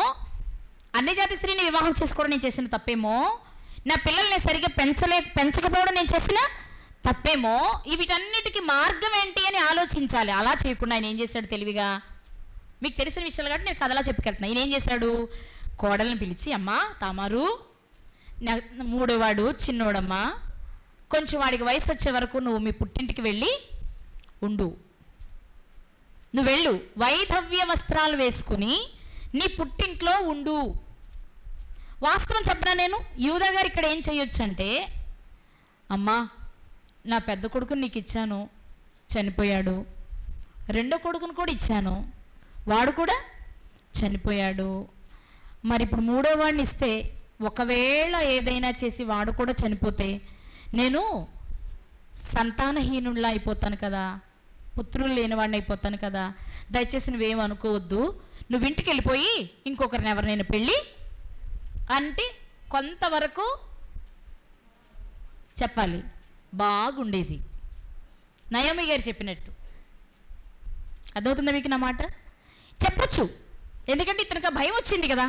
అన్ని జాతి స్త్రీని వివాహం చేసుకోవడం నేను చేసిన తప్పేమో, నా పిల్లల్ని సరిగ్గా పెంచకపోవడం నేను చేసిన తప్పేమో, వీటన్నిటికీ మార్గం ఏంటి అని ఆలోచించాలి. అలా చేయకుండా ఆయన ఏం చేశాడు తెలివిగా? మీకు తెలిసిన విషయాలు కాబట్టి నేను కథలా చెప్పుకెళ్తున్నా. ఈయన ఏం చేశాడు? కోడల్ని పిలిచి, అమ్మా తామారు, మూడోవాడు చిన్నోడమ్మా, కొంచెం వాడికి వయసు వచ్చే వరకు నువ్వు మీ పుట్టింటికి వెళ్ళి ఉండు, నువ్వు వెళ్ళు, వైధవ్య వస్త్రాలు వేసుకుని నీ పుట్టింట్లో ఉండు. వాస్తవం చెప్పనా, నేను యూదా గారు ఇక్కడ ఏం చేయొచ్చు అంటే, అమ్మా నా పెద్ద కొడుకుని నీకు ఇచ్చాను, చనిపోయాడు, రెండో కొడుకుని కూడా ఇచ్చాను, వాడు కూడా చనిపోయాడు, మరి ఇప్పుడు మూడో వాడిని ఇస్తే ఒకవేళ ఏదైనా చేసి వాడు కూడా చనిపోతే నేను సంతానహీనుల్లా అయిపోతాను కదా, పుత్రులు లేనివాడిని అయిపోతాను కదా, దయచేసి నువ్వేం అనుకోవద్దు, నువ్వు ఇంటికి వెళ్ళిపోయి ఇంకొకరిని ఎవరినైనా పెళ్ళి అంటే కొంతవరకు చెప్పాలి, బాగుండేది. నయోమి గారు చెప్పినట్టు. అర్థమవుతుందా మీకు నా మాట? చెప్పొచ్చు, ఎందుకంటే ఇతనికి భయం వచ్చింది కదా,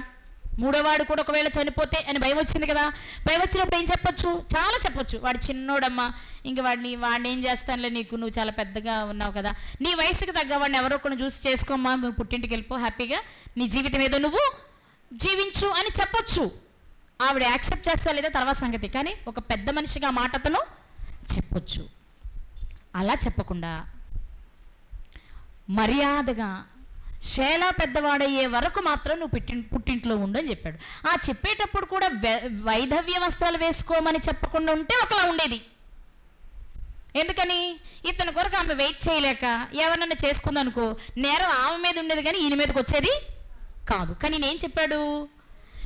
మూడోవాడు కూడా ఒకవేళ చనిపోతే అని భయం వచ్చింది కదా. భయం వచ్చినప్పుడు ఏం చెప్పొచ్చు? చాలా చెప్పొచ్చు. వాడు చిన్నోడమ్మా, ఇంక వాడిని ఏం చేస్తానులే, నువ్వు చాలా పెద్దగా ఉన్నావు కదా, నీ వయసుకి తగ్గ వాడిని ఎవరో కొన్ని చూసి చేసుకోమ్మా, నువ్వు పుట్టింటికి వెళ్ళిపో, హ్యాపీగా నీ జీవితం ఏదో నువ్వు జీవించు అని చెప్పొచ్చు. ఆవిడ యాక్సెప్ట్ చేస్తా లేదా తర్వాత సంగతి, కానీ ఒక పెద్ద మనిషిగా మాట అతను చెప్పొచ్చు. అలా చెప్పకుండా మర్యాదగా షేలా పెద్దవాడయ్యే వరకు మాత్రం నువ్వు పుట్టింట్లో ఉండు అని చెప్పాడు. ఆ చెప్పేటప్పుడు కూడా వైధవ్య వస్త్రాలు వేసుకోమని చెప్పకుండా ఉంటే ఒకలా ఉండేది. ఎందుకని? ఇతని కొరకు ఆమె వెయిట్ చేయలేక ఎవరినైనా చేసుకుందనుకో, నేరం ఆమె మీద ఉండేది కానీ ఈయన మీదకి వచ్చేది కాదు. కానీ నేనేం చెప్పాడు?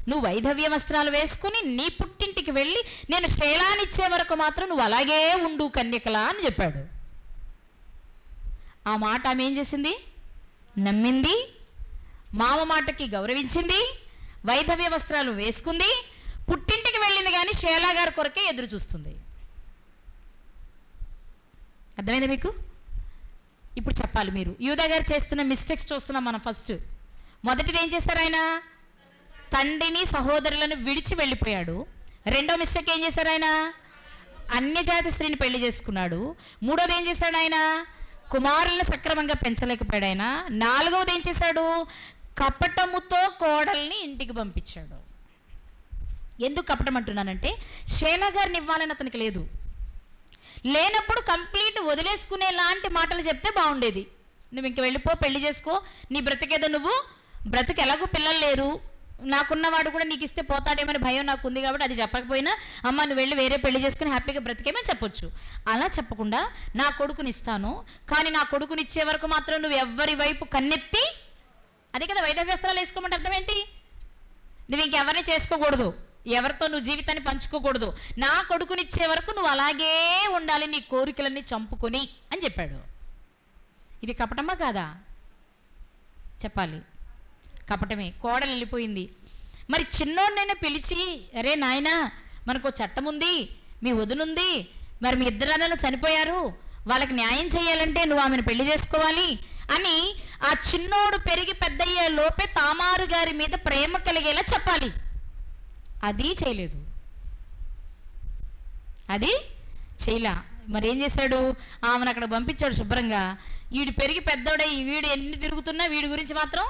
నువ్వు వైధవ్య వస్త్రాలు వేసుకుని నీ పుట్టింటికి వెళ్ళి నేను శైలాన్నిచ్చే వరకు మాత్రం నువ్వు అలాగే ఉండు కన్యకలా అని చెప్పాడు. ఆ మాట ఆమె ఏం చేసింది? నమ్మింది, మామ మాటకి గౌరవించింది, వైధవ్య వస్త్రాలు వేసుకుంది, పుట్టింటికి వెళ్ళింది, కానీ షేలా గారి కొరకే ఎదురు చూస్తుంది. అర్థమైందా మీకు? ఇప్పుడు చెప్పాలి మీరు. యూదా గారు చేస్తున్న మిస్టేక్స్ చూస్తున్నాం మనం. ఫస్ట్ మొదటిది ఏం చేశారు ఆయన? తండ్రిని సహోదరులను విడిచి వెళ్ళిపోయాడు. రెండో మిస్టేక్ ఏం చేశారు ఆయన? అన్యజాతి స్త్రీని పెళ్లి చేసుకున్నాడు. మూడోది ఏం చేశాడు ఆయన? కుమారులను సక్రమంగా పెంచలేకపోయాడు ఆయన. నాలుగవది ఏం చేశాడు? కపటముతో కోడల్ని ఇంటికి పంపించాడు. ఎందుకు కపటం అంటున్నానంటే, షేలా గారిని ఇవ్వాలని అతనికి లేదు. లేనప్పుడు కంప్లీట్ వదిలేసుకునే లాంటి మాటలు చెప్తే బాగుండేది. నువ్వు ఇంక వెళ్ళిపో, పెళ్లి చేసుకో, నీ బ్రతికేదో నువ్వు బ్రతికి, ఎలాగో పిల్లలు లేరు, నాకున్నవాడు కూడా నీకు ఇస్తే పోతాడేమని భయం నాకు ఉంది కాబట్టి అది చెప్పకపోయినా, అమ్మ నువ్వు వెళ్ళి వేరే పెళ్లి చేసుకుని హ్యాపీగా బ్రతికేమని చెప్పొచ్చు. అలా చెప్పకుండా నా కొడుకుని ఇస్తాను, కానీ నా కొడుకుని ఇచ్చే వరకు మాత్రం నువ్వు ఎవరి వైపు కన్నెత్తి, అదే కదా వైధవ్యస్త్రాలు వేసుకోమంటే అర్థం ఏంటి? నువ్వు ఇంకెవరిని చేసుకోకూడదు, ఎవరితో నువ్వు జీవితాన్ని పంచుకోకూడదు, నా కొడుకునిచ్చే వరకు నువ్వు అలాగే ఉండాలి, నీ కోరికలన్నీ చంపుకొని అని చెప్పాడు. ఇది కపటమా కాదా? చెప్పాలి, కపటమే. కోడలు వెళ్ళిపోయింది. మరి చిన్నోడినైనా పిలిచి, అరే నాయనా మనకు చట్టం ఉంది, మీ వదునుంది, మరి మీ ఇద్దరు అన్నలు చనిపోయారు, వాళ్ళకి న్యాయం చేయాలంటే నువ్వు ఆమెను పెళ్లి చేసుకోవాలి అని ఆ చిన్నోడు పెరిగి పెద్దయ్యే లోపే తామారు గారి మీద ప్రేమ కలిగేలా చెప్పాలి. అది చేయలేదు, అది చేయలా. మరి ఏం చేశాడు? ఆమెను అక్కడ పంపించాడు శుభ్రంగా. వీడు పెరిగి పెద్దోడై వీడు ఎన్ని తిరుగుతున్నా వీడి గురించి మాత్రం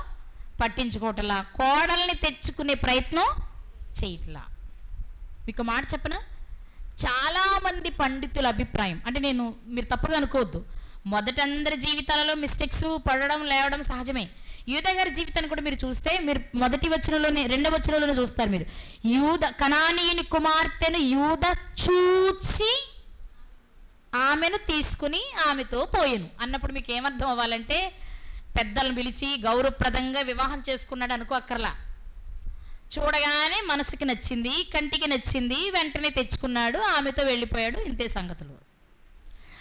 పట్టించుకోవట్లా, కోడల్ని తెచ్చుకునే ప్రయత్నం చేయట్లా. మీకు మాట చెప్పనా? చాలామంది పండితుల అభిప్రాయం, అంటే మీరు తప్పుగా అనుకోవద్దు, మొదట అందరి జీవితాలలో మిస్టేక్స్ పడడం లేవడం సహజమే. యూదా గారి జీవితాన్ని కూడా మీరు చూస్తే, మీరు మొదటి వచనంలోనే రెండవ వచనంలోనే చూస్తారు మీరు. కనానీయుని కుమార్తెను యూదా చూచి ఆమెను తీసుకుని ఆమెతో పోయెను అన్నప్పుడు మీకు ఏమర్థం అవ్వాలంటే, పెద్దలను పిలిచి గౌరవప్రదంగా వివాహం చేసుకున్నాడు అనుకో అక్కర్లా. చూడగానే మనసుకి నచ్చింది, కంటికి నచ్చింది, వెంటనే తెచ్చుకున్నాడు, ఆమెతో వెళ్ళిపోయాడు, ఇంతే సంగతులు.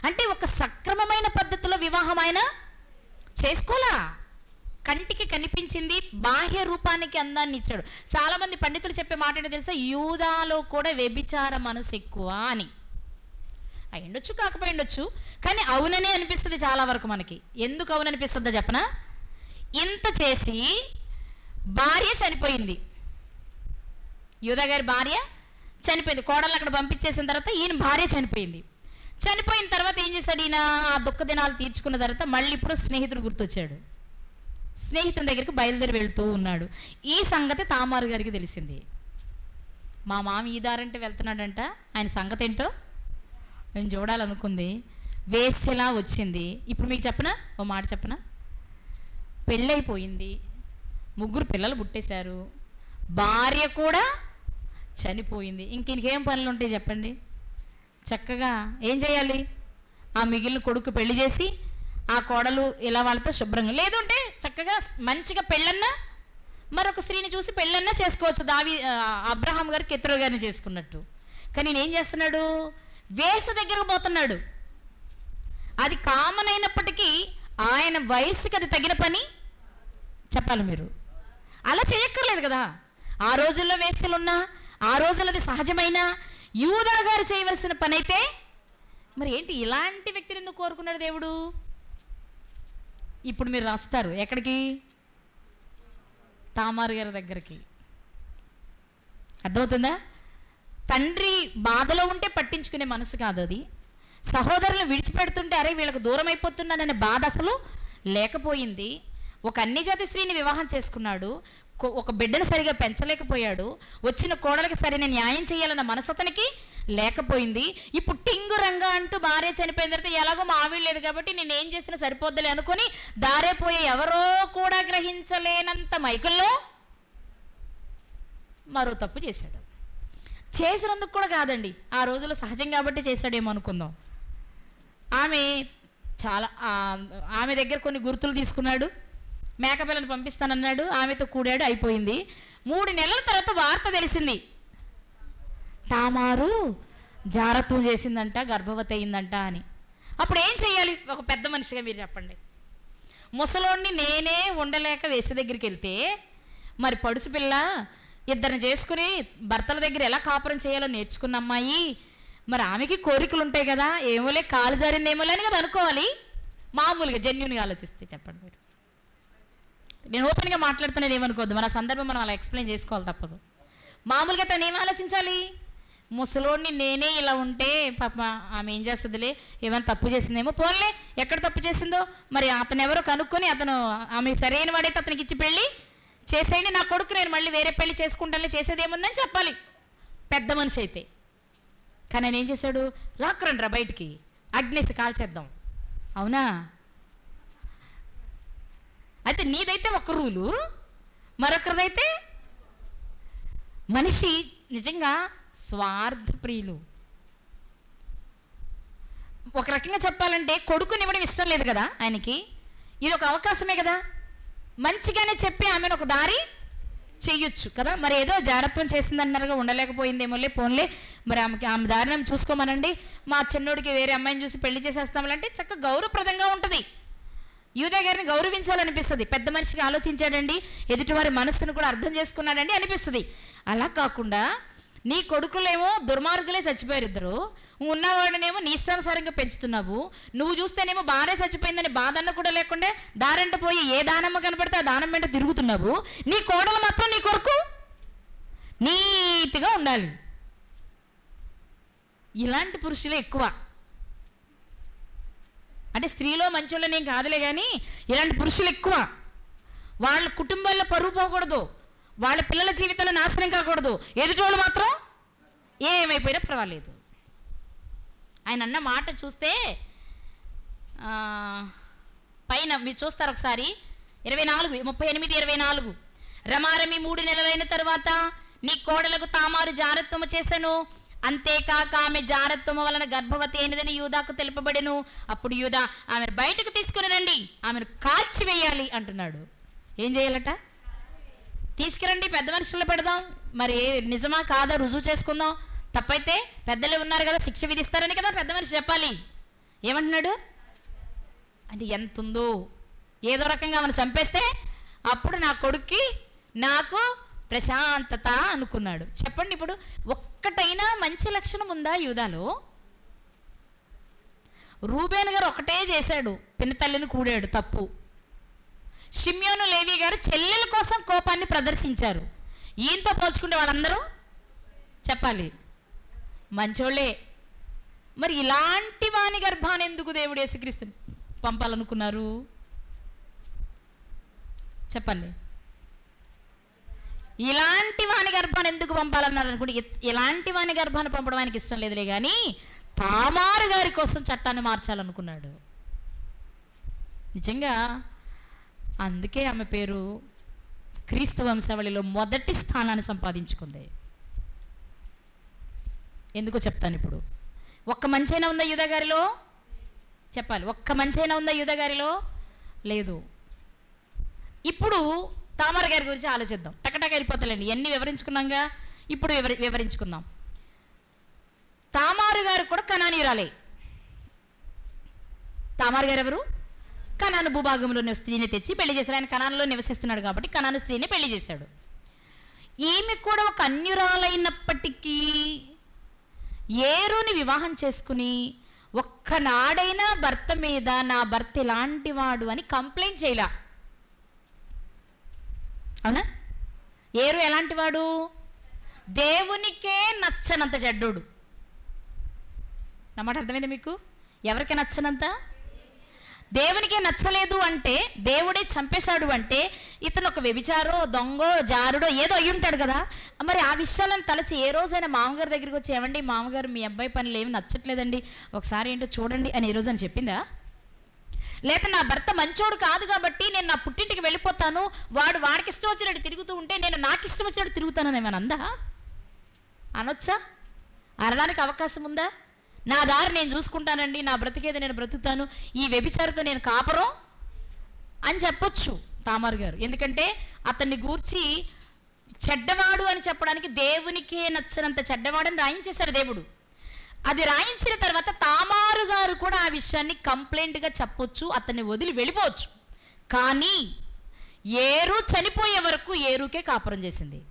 అంటే ఒక సక్రమమైన పద్ధతిలో వివాహం ఆయన చేసుకోలా. కంటికి కనిపించింది, బాహ్య రూపానికి అందాన్ని ఇచ్చాడు. చాలామంది పండితులు చెప్పే మాట ఏంటో తెలుసా? యూదాలో కూడా వ్యభిచార మనసు ఎక్కువ అని. అయ్యుండొచ్చు, కాకపోయిండొచ్చు, కానీ అవుననే అనిపిస్తుంది చాలా వరకు మనకి. ఎందుకు అవుననిపిస్తుందో చెప్పనా? ఇంత చేసి భార్య చనిపోయింది, యూదా గారి భార్య చనిపోయింది, కోడలు అక్కడ పంపించేసిన తర్వాత ఈయన భార్య చనిపోయింది. చనిపోయిన తర్వాత ఏం చేశాడు ఈయన? ఆ దుఃఖ దినాలు తీర్చుకున్న తర్వాత మళ్ళీ ఇప్పుడు స్నేహితుడు గుర్తొచ్చాడు. స్నేహితుడి దగ్గరికి బయలుదేరి వెళ్తూ ఉన్నాడు. ఈ సంగతి తామారు గారికి తెలిసింది. మా మామ ఈ దారంటే వెళ్తున్నాడంట, ఆయన సంగతి ఏంటో నేను చూడాలనుకుంది. వేసేలా వచ్చింది. ఇప్పుడు మీకు చెప్పనా, ఓ మాట చెప్పనా? పెళ్ళైపోయింది, 3 పిల్లలు పుట్టేశారు, భార్య కూడా చనిపోయింది. ఇంకేం పనులు ఉంటాయి చెప్పండి? చక్కగా ఏం చేయాలి? ఆ మిగిలిన కొడుకు పెళ్లి చేసి ఆ కోడలు ఇలా వాళ్ళతో శుభ్రంగా, లేదంటే చక్కగా మంచిగా పెళ్ళన్నా మరొక స్త్రీని చూసి పెళ్ళన్నా చేసుకోవచ్చు, అబ్రహాం గారు కెతురు గారిని చేసుకున్నట్టు. కానీ నేనేం చేస్తున్నాడు? వేస దగ్గరకు పోతున్నాడు. అది కామన్ అయినప్పటికీ ఆయన వయసుకి అది తగిన పని చెప్పాలి. మీరు అలా చేయక్కర్లేదు కదా. ఆ రోజుల్లో వేసలున్నా, ఆ రోజుల్లో అది సహజమైన యూదా గారు చేయవలసిన పని అయితే, మరి ఏంటి ఇలాంటి వ్యక్తిని ఎందుకు కోరుకున్నాడు దేవుడు? ఇప్పుడు మీరు రాస్తారు ఎక్కడికి? తామారు గారి దగ్గరికి. అర్థమవుతుందా? తండ్రి బాధలో ఉంటే పట్టించుకునే మనసు కాదు అది. సహోదరులు విడిచిపెడుతుంటే అరే వీళ్ళకు దూరం అయిపోతున్నాననే బాధ అసలు లేకపోయింది. ఒక అన్యజాతి స్త్రీని వివాహం చేసుకున్నాడు, ఒక బిడ్డను సరిగా పెంచలేకపోయాడు, వచ్చిన కోడలికి సరైన న్యాయం చేయాలన్న మనసు అతనికి లేకపోయింది. ఇప్పుడు టింగు రంగా అంటూ భార్య చనిపోయిన తర్వాత ఎలాగో మావిళ్ళు లేదు కాబట్టి నేనేం చేసినా సరిపోద్దులే అనుకుని దారేపోయి ఎవరో కూడా గ్రహించలేనంత మైకల్లో మరో తప్పు చేశాడు. చేసినందుకు కూడా కాదండి, ఆ రోజుల్లో సహజం కాబట్టి చేశాడేమో అనుకుందాం. ఆమె దగ్గర కొన్ని గుర్తులు తీసుకున్నాడు, మేకపిల్లని పంపిస్తానన్నాడు, ఆమెతో కూడాడు, అయిపోయింది. 3 నెలల తర్వాత వార్త తెలిసింది, తామారు జారత్వం చేసిందంట, గర్భవతి అయిందంట అని. అప్పుడు ఏం చెయ్యాలి? ఒక పెద్ద మనిషిగా మీరు చెప్పండి. ముసలోడిని నేనే ఉండలేక వేసే దగ్గరికి వెళ్తే, మరి పడుచు పిల్ల ఇద్దరిని చేసుకుని భర్తల దగ్గర ఎలా కాపురం చేయాలో నేర్చుకున్న అమ్మాయి, మరి ఆమెకి కోరికలు ఉంటాయి కదా, ఏమోలే కాలు జారిందేమోలే అని కదా అనుకోవాలి. మామూలుగా జెన్యున్గా ఆలోచిస్తే చెప్పండి మీరు. నేను ఓపెన్గా మాట్లాడుతున్నాను, ఏమనుకోవద్దు. మన సందర్భం మనం అలా ఎక్స్ప్లెయిన్ చేసుకోవాలి, తప్పదు. మామూలుగా తను ఏం ఆలోచించాలి? ముసలోడిని నేనే ఇలా ఉంటే పాప ఆమె ఏం చేస్తుందిలే, ఏమైనా తప్పు చేసిందేమో, పోన్లే ఎక్కడ తప్పు చేసిందో మరి అతను ఎవరో కనుక్కొని ఆమె సరైన వాడైతే అతనికి ఇచ్చి పెళ్ళి చేసేయండి, నా కొడుకు నేను మళ్ళీ వేరే పెళ్లి చేసుకుంటానులే, చేసేదేముందని చెప్పాలి పెద్ద మనిషి అయితే. కానీ ఆయన ఏం చేశాడు? లాక్కురండి రా బయటికి, అగ్నేసి కాల్చేద్దాం. అవునా? అయితే నీదైతే ఒక రూలు, మరొకరిదైతే. మనిషి నిజంగా స్వార్థ ప్రియులు. ఒక రకంగా చెప్పాలంటే కొడుకునివ్వడం ఇష్టం లేదు కదా ఆయనకి, ఇది ఒక అవకాశమే కదా, మంచిగానే చెప్పి ఆమెను ఒక దారి చెయ్యొచ్చు కదా. మరి ఏదో జాగ్రత్తం చేసిందన్నారుగా, ఉండలేకపోయిందేమోలే, పోన్లే మరి ఆమె దారిని చూసుకోమనండి, మా చిన్నోడికి వేరే అమ్మాయిని చూసి పెళ్లి చేసేస్తామంటే చక్కగా గౌరవప్రదంగా ఉంటుంది. యూదా గారిని గౌరవించాలనిపిస్తుంది. పెద్ద మనిషికి ఆలోచించాడండి, ఎదుటివారి మనస్సును కూడా అర్థం చేసుకున్నాడండి అనిపిస్తుంది. అలా కాకుండా నీ కొడుకులేమో దుర్మార్గులే చచ్చిపోయారు, ఇద్దరు ఉన్నవాడినేమో నీ ఇష్టానుసారంగా పెంచుతున్నావు, నువ్వు చూస్తేనేమో బాగానే చచ్చిపోయిందని బాధన్న కూడా లేకుండా దారంట పోయి ఏ దానమ్మ కనపడితే ఆ దానం వెంట తిరుగుతున్నావు. నీ కోడలు మాత్రం నీ కొరకు నీతిగా ఉండాలి. ఇలాంటి పురుషులే ఎక్కువ. అంటే స్త్రీలో మంచోళ్ళని ఏం కాదులే, కానీ ఇలాంటి పురుషులు ఎక్కువ. వాళ్ళ కుటుంబాల్లో పరువు పోకూడదు, వాళ్ళ పిల్లల జీవితాలు నాశనం కాకూడదు, ఎదుటోళ్ళు మాత్రం ఏమైపోయినా పర్వాలేదు. ఆయన అన్న మాట చూస్తే పైన మీరు చూస్తారు ఒకసారి, 38:24 రమారమి 3 నెలలైన తరువాత నీ కోడలకు తామారు జారత్వము చేశాను, అంతేకాక ఆమె జారత్వము వలన గర్భవతి అయినదని యూదాకు తెలుపబడెను. అప్పుడు యూదా ఆమెను బయటకు తీసుకుని రండి, ఆమెను కాల్చివేయాలి అంటున్నాడు. ఏం చేయాలట? తీసుకురండి, పెద్ద మనుషుల్లో పెడదాం, మరి నిజమా కాదా రుజువు చేసుకుందాం, తప్పైతే పెద్దలు ఉన్నారు కదా శిక్ష విధిస్తారని కదా పెద్ద మనిషి చెప్పాలి. ఏమంటున్నాడు? అది ఎంత ఉందో, ఏదో రకంగా మనం చంపేస్తే అప్పుడు నా కొడుక్కి నాకు ప్రశాంతత అనుకున్నాడు. చెప్పండి, ఇప్పుడు ఒక్కటైనా మంచి లక్షణం ఉందా యూదాలో? రూబేన్ గారు ఒకటే చేశాడు, పినతల్లిని కూడాడు, తప్పు. షిమ్యోను లేవి గారు చెల్లెల కోసం కోపాన్ని ప్రదర్శించారు. ఈయనతో పోల్చుకుంటే వాళ్ళందరూ చెప్పాలి మంచోళ్ళే. మరి ఇలాంటి వాని గర్భాన్ని ఎందుకు దేవుడు యేసుక్రీస్తుని పంపాలనుకున్నారు? చెప్పండి. ఇలాంటి వాని గర్భాన్ని ఎందుకు పంపాలన్నారు అనుకుంటే, ఇలాంటి వాని గర్భాన్ని పంపడం ఆయనకి ఇష్టం లేదులే, కానీ తామారు గారి కోసం చట్టాన్ని మార్చాలనుకున్నాడు. నిజంగా అందుకే ఆమె పేరు క్రీస్తు వంశావళిలో మొదటి స్థానాన్ని సంపాదించుకుంది. ఎందుకో చెప్తాను ఇప్పుడు. ఒక్క మంచైనా ఉందా యూదా గారిలో? చెప్పాలి, ఒక్క మంచైనా ఉందా యూదా గారిలో? లేదు. ఇప్పుడు తామారు గారి గురించి ఆలోచిద్దాం. టకటక వెళ్ళిపోతాలండి, ఎన్ని వివరించుకున్నాంగా, ఇప్పుడు వివరించుకుందాం. తామారు గారు కూడా కనానీయురాలే. తామారు గారు ఎవరు? కనాను భూభాగంలోని స్త్రీని తెచ్చి పెళ్లి చేశాడు. ఆయన కనానులో నివసిస్తున్నాడు కాబట్టి కనాను స్త్రీని పెళ్లి చేశాడు. ఈమె కూడా ఒక అన్యురాలైనప్పటికీ ఏరుని వివాహం చేసుకుని ఒక్కనాడైనా భర్త మీద నా భర్త ఇలాంటి వాడు అని కంప్లైంట్ చేయలా. అవునా? ఏరు ఎలాంటి వాడు? దేవునికే నచ్చనంత చెడ్డోడు. నా మాట అర్థమైంది మీకు? ఎవరికి నచ్చనంత? దేవునికే నచ్చలేదు అంటే, దేవుడే చంపేశాడు అంటే ఇతను ఒక వ్యభిచారో దొంగో జారుడో ఏదో అయ్యి ఉంటాడు కదా. మరి ఆ విషయాలను తలచి ఏ రోజైనా మామగారి దగ్గరికి వచ్చి, ఏమండి మామగారు మీ అబ్బాయి పనులు ఏమి నచ్చట్లేదండి, ఒకసారి ఏంటో చూడండి అని ఏ రోజు అని చెప్పిందా? లేక నా భర్త మంచోడు కాదు కాబట్టి నేను నా పుట్టింటికి వెళ్ళిపోతాను, వాడికి ఇష్టం వచ్చినట్టు తిరుగుతూ ఉంటే నేను నాకు ఇష్టం వచ్చినట్టు తిరుగుతానని ఏమైనా అందా? అనొచ్చా? అనడానికి అవకాశం ఉందా? నా దారి నేను చూసుకుంటానండి, నా బ్రతికేది నేను బ్రతుకుతాను, ఈ వ్యభిచారితో నేను కాపరం అని చెప్పొచ్చు తామారు గారు. ఎందుకంటే అతన్ని గూర్చి చెడ్డవాడు అని చెప్పడానికి దేవునికే నచ్చనంత చెడ్డవాడని రాయించేశాడు దేవుడు. అది రాయించిన తర్వాత తామారు గారు కూడా ఆ విషయాన్ని కంప్లైంట్గా చెప్పొచ్చు, అతన్ని వదిలి వెళ్ళిపోవచ్చు. కానీ ఏరు చనిపోయే వరకు ఏరుకే కాపురం చేసింది.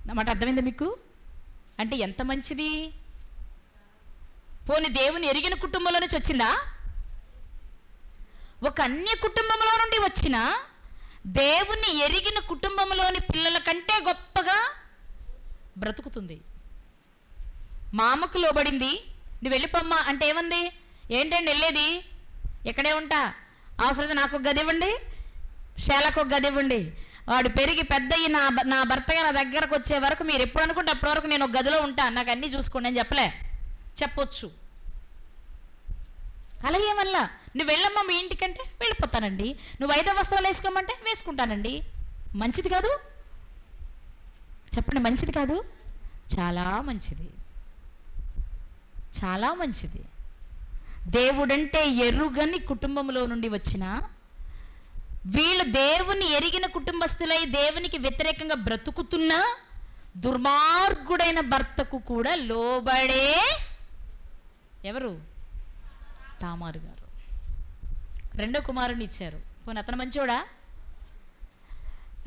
నా మాట అర్థమైందా మీకు? అంటే ఎంత మంచిది. పోనీ దేవుని ఎరిగిన కుటుంబంలో నుంచి వచ్చిందా? ఒక అన్య కుటుంబంలో నుండి వచ్చిన దేవుని ఎరిగిన కుటుంబంలోని పిల్లల కంటే గొప్పగా బ్రతుకుతుంది. మామకు లోబడింది. నువ్వు వెళ్ళిపోమ్మా అంటే ఏమంది? ఏంటండి వెళ్ళేది? ఎక్కడే ఉంటా, అవసరం నాకు ఒక గది ఇవ్వండి, శేలకు ఒక గది ఇవ్వండి. వాడు పెరిగి పెద్దయ్యి నా భర్తగా నా దగ్గరకు వచ్చే వరకు మీరు ఎప్పుడు అనుకుంటే అప్పటి వరకు నేను ఒక గదిలో ఉంటా, నాకు అన్నీ చూసుకోండి అని చెప్పొచ్చు. అలా ఏమల్లా నువ్వు వెళ్ళమ్మా మీ ఇంటికంటే వెళ్ళిపోతానండి, నువ్వు 5 వస్త్రాలు వేసుకోమంటే వేసుకుంటానండి. మంచిది కాదు? చెప్పండి, మంచిది కాదు? చాలా మంచిది, చాలా మంచిది. దేవుడంటే ఎరుగని కుటుంబంలో నుండి వచ్చిన వీళ్ళు దేవుని ఎరిగిన కుటుంబస్తులై దేవునికి వ్యతిరేకంగా బ్రతుకుతున్నా దుర్మార్గుడైన భర్తకు కూడా లోబడే ఎవరు? తామారు గారు. 2వ కుమారుడిని ఇచ్చారు. పోనీ అతను మంచోడా?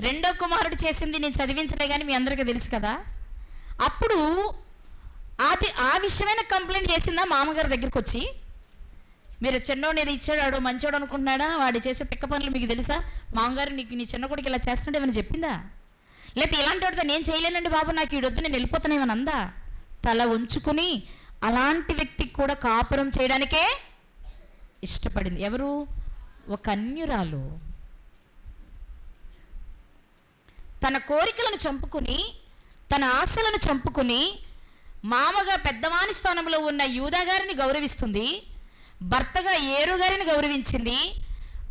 2వ కుమారుడు చేసింది నేను చదివించలే కానీ మీ అందరికీ తెలుసు కదా. అప్పుడు అది ఆ విషయమైన కంప్లైంట్ చేసిందా మామగారి దగ్గరికి వచ్చి? మీరు చిన్నోడు ఏది ఇచ్చాడు, వాడు మంచోడు అనుకుంటున్నాడా, వాడు చేసే పిక్క పనులు మీకు తెలుసా, మామగారు నీ చిన్న కొడుకు ఇలా చేస్తుంటే ఏమైనా చెప్పిందా? లేకపోతే ఇలాంటి వాడితో నేను చేయలేనండి బాబు, నాకు ఈడొద్దు, నేను వెళ్ళిపోతానేమని అందా? తల ఉంచుకుని అలాంటి వ్యక్తికి కూడా కాపురం చేయడానికే ఇష్టపడింది. ఎవరు? ఒక అన్యురాలు. తన కోరికలను చంపుకుని తన ఆశలను చంపుకుని మామగా పెద్దవాని స్థానంలో ఉన్న యూదా గారిని గౌరవిస్తుంది, భర్తగా ఏరు గారిని గౌరవించింది,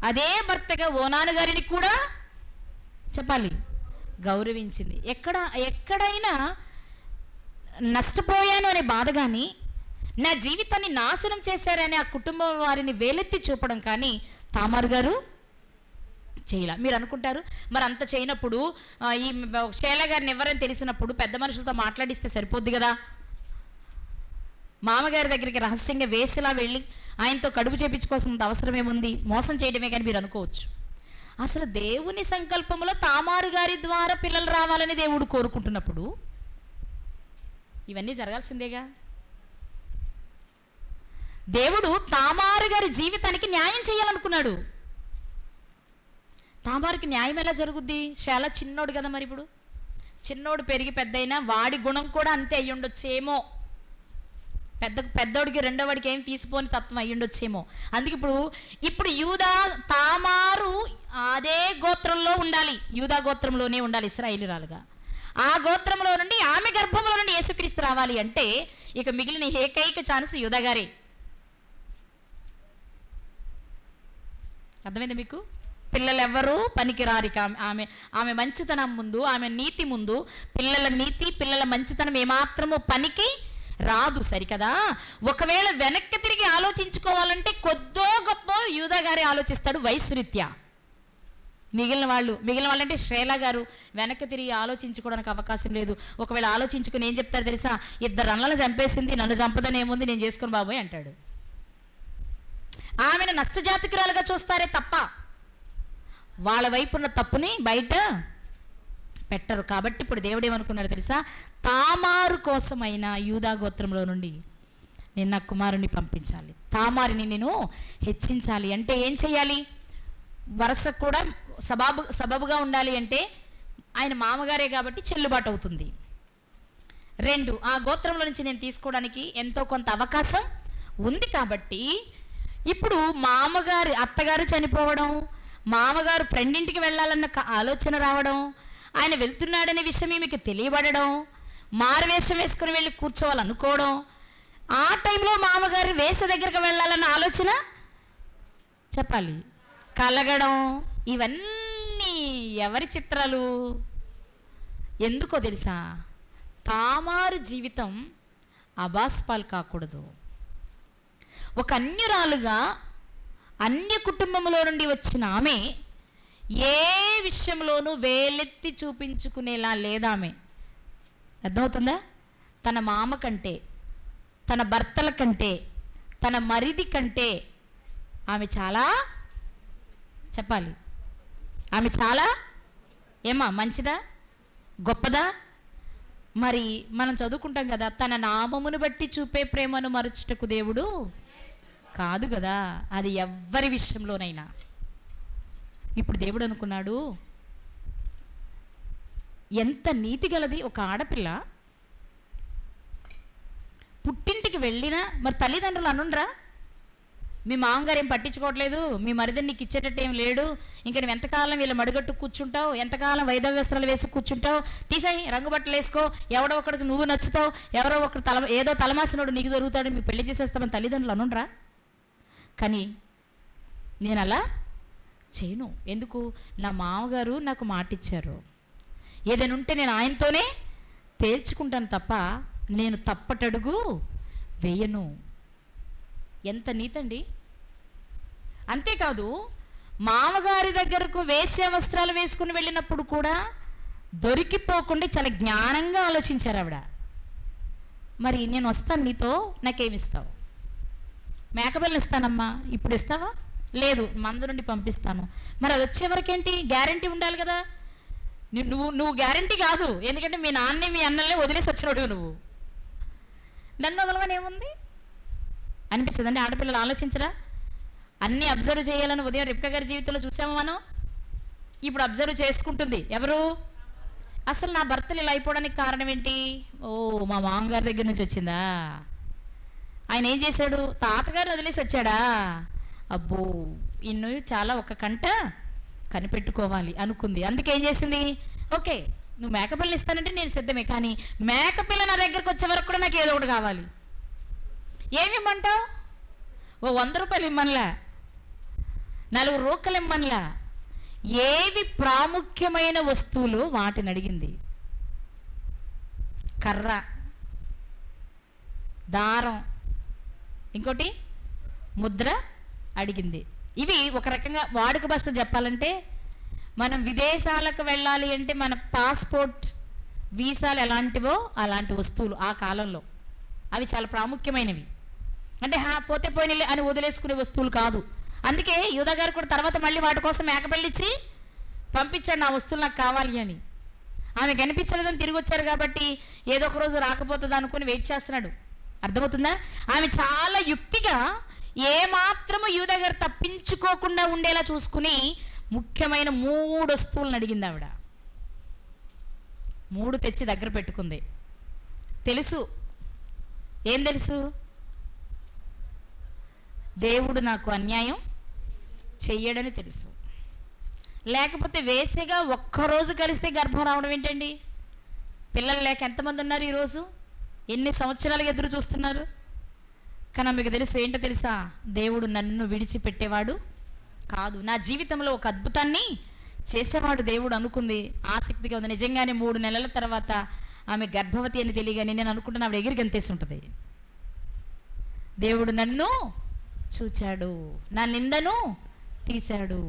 అదే భర్తగా ఓనాను గారిని కూడా చెప్పాలి గౌరవించింది. ఎక్కడైనా నష్టపోయాను అనే బాధ కానీ, నా జీవితాన్ని నాశనం చేశారని ఆ కుటుంబం వారిని వేలెత్తి చూపడం కానీ తామారు గారు చేయాల. మీరు అనుకుంటారు మరి అంత చేయనప్పుడు ఈ శైల గారిని ఎవరని తెలిసినప్పుడు పెద్ద మనుషులతో మాట్లాడిస్తే సరిపోద్ది కదా, మామగారి దగ్గరికి రహస్యంగా వేసేలా వెళ్ళి ఆయనతో కడుపు చేపించుకోవాల్సినంత అవసరం ఏముంది, మోసం చేయడమే కానీ మీరు అనుకోవచ్చు. అసలు దేవుని సంకల్పంలో తామారు గారి ద్వారా పిల్లలు రావాలని దేవుడు కోరుకుంటున్నప్పుడు ఇవన్నీ జరగాల్సిందేగా. దేవుడు తామారు గారి జీవితానికి న్యాయం చేయాలనుకున్నాడు. తామారుకి న్యాయం ఎలా జరుగుద్ది? చాలా చిన్నోడు కదా, మరి ఇప్పుడు చిన్నోడు పెరిగి పెద్దయినా వాడి గుణం కూడా అంతే అయ్యుండొచ్చేమో, పెద్దోడికి రెండోవాడికి ఏం తీసిపోని తత్వం అయ్యుండొచ్చేమో. అందుకే ఇప్పుడు యూదా తామారు అదే గోత్రంలో ఉండాలి, యూదా గోత్రంలోనే ఉండాలి ఇశ్రాయేలీయురాలుగా. ఆ గోత్రంలో నుండి ఆమె గర్భంలో నుండి యేసుక్రీస్తు రావాలి అంటే ఇక మిగిలిన ఏకైక ఛాన్స్ యూదా గారే. అర్థమైందా మీకు? పిల్లలు ఎవ్వరూ పనికిరారు. ఆమె మంచితనం ముందు, ఆమె నీతి ముందు పిల్లల నీతి పిల్లల మంచితనం ఏమాత్రమో పనికి రాదు. సరికదా? ఒకవేళ వెనక్కి తిరిగి ఆలోచించుకోవాలంటే కొద్దో గొప్ప యూదా గారే ఆలోచిస్తాడు వయసు రీత్యా. మిగిలిన వాళ్ళు అంటే శ్రేల గారు వెనక్కి తిరిగి ఆలోచించుకోవడానికి అవకాశం లేదు. ఒకవేళ ఆలోచించుకుని ఏం చెప్తారు తెలుసా? 2 అన్నలను చంపేసింది, నన్ను చంపదని ఏముంది, నేను చేసుకుని బాబోయ్ అంటాడు. ఆమెను నష్టజాతకురాలుగా చూస్తారే తప్ప వాళ్ళ వైపు ఉన్న తప్పుని బయట పెట్టరు. కాబట్టి ఇప్పుడు దేవుడు ఏమనుకున్నాడు తెలుసా? తామారు కోసమైనా యూదా గోత్రంలో నుండి నేను నా కుమారుని పంపించాలి, తామారిని నేను హెచ్చించాలి. అంటే ఏం చేయాలి? వరుస కూడా సబబుగా ఉండాలి. అంటే ఆయన మామగారే కాబట్టి చెల్లుబాటు అవుతుంది. 2, ఆ గోత్రంలో నుంచి నేను తీసుకోవడానికి ఎంతో కొంత అవకాశం ఉంది. కాబట్టి ఇప్పుడు అత్తగారు చనిపోవడం, మామగారు ఫ్రెండ్ ఇంటికి వెళ్ళాలన్న ఆలోచన రావడం, ఆయన వెళ్తున్నాడనే విషయం మీకు తెలియబడడం, మారువేషం వేసుకుని వెళ్ళి కూర్చోవాలనుకోవడం, ఆ టైంలో మామగారు వేస దగ్గరికి వెళ్ళాలన్న ఆలోచన చెప్పాలి కలగడం, ఇవన్నీ ఎవరి చిత్రాలు? ఎందుకో తెలుసా? తామారు జీవితం అబాస్పాలు కాకూడదు. ఒక అన్యురాలుగా అన్య కుటుంబంలో నుండి వచ్చిన ఆమె ఏ విషయంలోనూ వేలెత్తి చూపించుకునేలా లేదామె. అర్థమవుతుందా? తన మామ కంటే, తన భర్తల కంటే, తన మరిది కంటే ఆమె చాలా చెప్పాలి, ఆమె చాలా మంచిదా, గొప్పదా? మరి మనం చదువుకుంటాం కదా, తన నామమును బట్టి చూపే ప్రేమను మరచుటకు దేవుడు కాదు కదా, అది ఎవ్వరి విషయంలోనైనా. ఇప్పుడు దేవుడు అనుకున్నాడు, ఎంత నీతి గలది ఒక ఆడపిల్ల పుట్టింటికి వెళ్ళినా మరి తల్లిదండ్రులు అనుండ్రా, మీ మామగారు ఏం పట్టించుకోవట్లేదు, మీ మరిదని నీకు ఇచ్చేటట్టు ఏం లేడు, ఇంకా నువ్వు ఎంతకాలం వీళ్ళ మడిగట్టు కూర్చుంటావు, ఎంతకాలం వైదవ్య వస్త్రాలు వేసి కూర్చుంటావు, తీసాయి రంగు బట్టలు వేసుకో, ఎవడో ఒకడికి నువ్వు నచ్చుతావు, ఎవరో ఒకరు ఏదో తలమాసినోడు నీకు దొరుకుతాడు, మీ పెళ్లి చేసేస్తామని తల్లిదండ్రులు అనుండ్రా. కానీ నేను అలా చేయను. ఎందుకు? నా మామగారు నాకు మాట ఇచ్చారు, ఏదైనా ఉంటే నేను ఆయనతోనే తేల్చుకుంటాను తప్ప నేను తప్పటడుగు వేయను. ఎంత నీతండి. అంతేకాదు, మామగారి దగ్గరకు వేశ్య వస్త్రాలు వేసుకుని వెళ్ళినప్పుడు కూడా దొరికిపోకుండా చాలా జ్ఞానంగా ఆలోచించారు ఆవిడ. మరి నేను వస్తాను నీతో, నాకేమిస్తావు? మేకపిల్లని ఇస్తానమ్మా, ఇప్పుడు ఇస్తావా? లేదు, మందు నుండి పంపిస్తాను. మరి అది వచ్చేవరకేంటి? గ్యారంటీ ఉండాలి కదా. నువ్వు గ్యారంటీ కాదు, ఎందుకంటే మీ నాన్నే మీ అన్నల్ని వదిలేసి వచ్చినోడు నువ్వు, నన్ను వదలవని ఏముంది అనిపిస్తుందండి. ఆడపిల్లలు ఆలోచించరా? అన్నీ అబ్జర్వ్ చేయాలని ఉదయం రిబ్కా గారి జీవితంలో చూసాము మనం. ఇప్పుడు అబ్జర్వ్ చేసుకుంటుంది ఎవరు? అసలు నా భర్తలు ఇలా అయిపోవడానికి కారణం ఏంటి? ఓ, మా మామగారి దగ్గర నుంచి వచ్చిందా? ఆయన ఏం చేశాడు? తాతగారు వదిలేసి వచ్చాడా? అబ్బో, ఇన్ను చాలా ఒక కంట కనిపెట్టుకోవాలి అనుకుంది. అందుకే ఏం చేసింది? ఓకే, నువ్వు మేకపిల్లని ఇస్తానంటే నేను సిద్ధమే, కానీ మేకపిల్ల నా దగ్గరకు వచ్చే వరకు కూడా నాకు ఏదో ఒకటి కావాలి. ఏమి ఇమ్మంటావు? ఓ 100 రూపాయలు ఇమ్మనిలా, 4 రూకలు ఇమ్మనిలా, ఏవి ప్రాముఖ్యమైన వస్తువులు వాటిని అడిగింది. కర్ర, దారం, ఇంకోటి ముద్ర అడిగింది. ఇవి ఒక రకంగా వాడుక భాషలో చెప్పాలంటే, మనం విదేశాలకు వెళ్ళాలి అంటే మన పాస్పోర్ట్ వీసాలు ఎలాంటివో అలాంటి వస్తువులు ఆ కాలంలో. అవి చాలా ప్రాముఖ్యమైనవి. అంటే పోతే పోయినలే అని వదిలేసుకునే వస్తువులు కాదు. అందుకే యూదా గారు కూడా తర్వాత మళ్ళీ వాటి కోసం మేకపిల్లి ఇచ్చి పంపించాడు, నా వస్తువులు నాకు కావాలి అని. ఆమె కనిపించలేదని తిరిగి వచ్చారు కాబట్టి ఏదో ఒక రోజు రాకపోతుంది అనుకుని వెయిట్ చేస్తున్నాడు. అర్థమవుతుందా? ఆమె చాలా యుక్తిగా ఏమాత్రము యూదా గారు తప్పించుకోకుండా ఉండేలా చూసుకుని ముఖ్యమైన 3 వస్తువులను అడిగింది ఆవిడ. 3 తెచ్చి దగ్గర పెట్టుకుంది. తెలుసు, ఏం తెలుసు? దేవుడు నాకు అన్యాయం చెయ్యడని తెలుసు. లేకపోతే వేసేగా ఒక్కరోజు కలిస్తే గర్భం రావడం ఏంటండి? పిల్లలు లేక ఎంతమంది ఉన్నారు ఈరోజు? ఎన్ని సంవత్సరాలుగా ఎదురు చూస్తున్నారు? కానీ మీకు తెలుసు ఏంటో తెలుసా? దేవుడు నన్ను విడిచిపెట్టేవాడు కాదు, నా జీవితంలో ఒక అద్భుతాన్ని చేసేవాడు దేవుడు అనుకుంది. ఆసక్తిగా ఉంది. నిజంగానే 3 నెలల తర్వాత ఆమె గర్భవతి అని తెలియగానే నేను అనుకుంటున్నా ఆవిడ ఎగిరి గంతేసి ఉంటుంది. దేవుడు నన్ను చూచాడు, నా నిందను తీశాడు.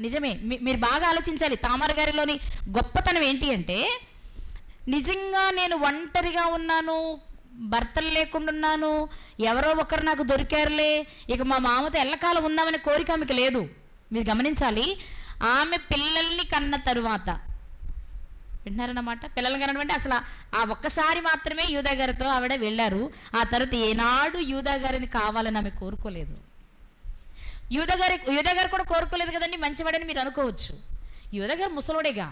నిజమే, మీరు బాగా ఆలోచించాలి. తామర గారిలోని గొప్పతనం ఏంటి అంటే, నిజంగా నేను ఒంటరిగా ఉన్నాను, భర్తలు లేకుండా ఉన్నాను, ఎవరో ఒకరు నాకు దొరికారులే, ఇక మా మామతో ఎల్లకాలం ఉందామనే కోరిక ఆమెకు లేదు. మీరు గమనించాలి, ఆమె పిల్లల్ని కన్న తరువాత, వింటున్నారన్నమాట, పిల్లల్ని కనడం అంటే అసలు ఆ ఒక్కసారి మాత్రమే యూదా గారితో ఆవిడ వెళ్ళారు. ఆ తర్వాత ఏనాడు యూదా గారిని కావాలని ఆమె కోరుకోలేదు. యూదా గారు కూడా కోరుకోలేదు కదండి మంచివాడని మీరు అనుకోవచ్చు. యూదా గారు ముసలోడేగా,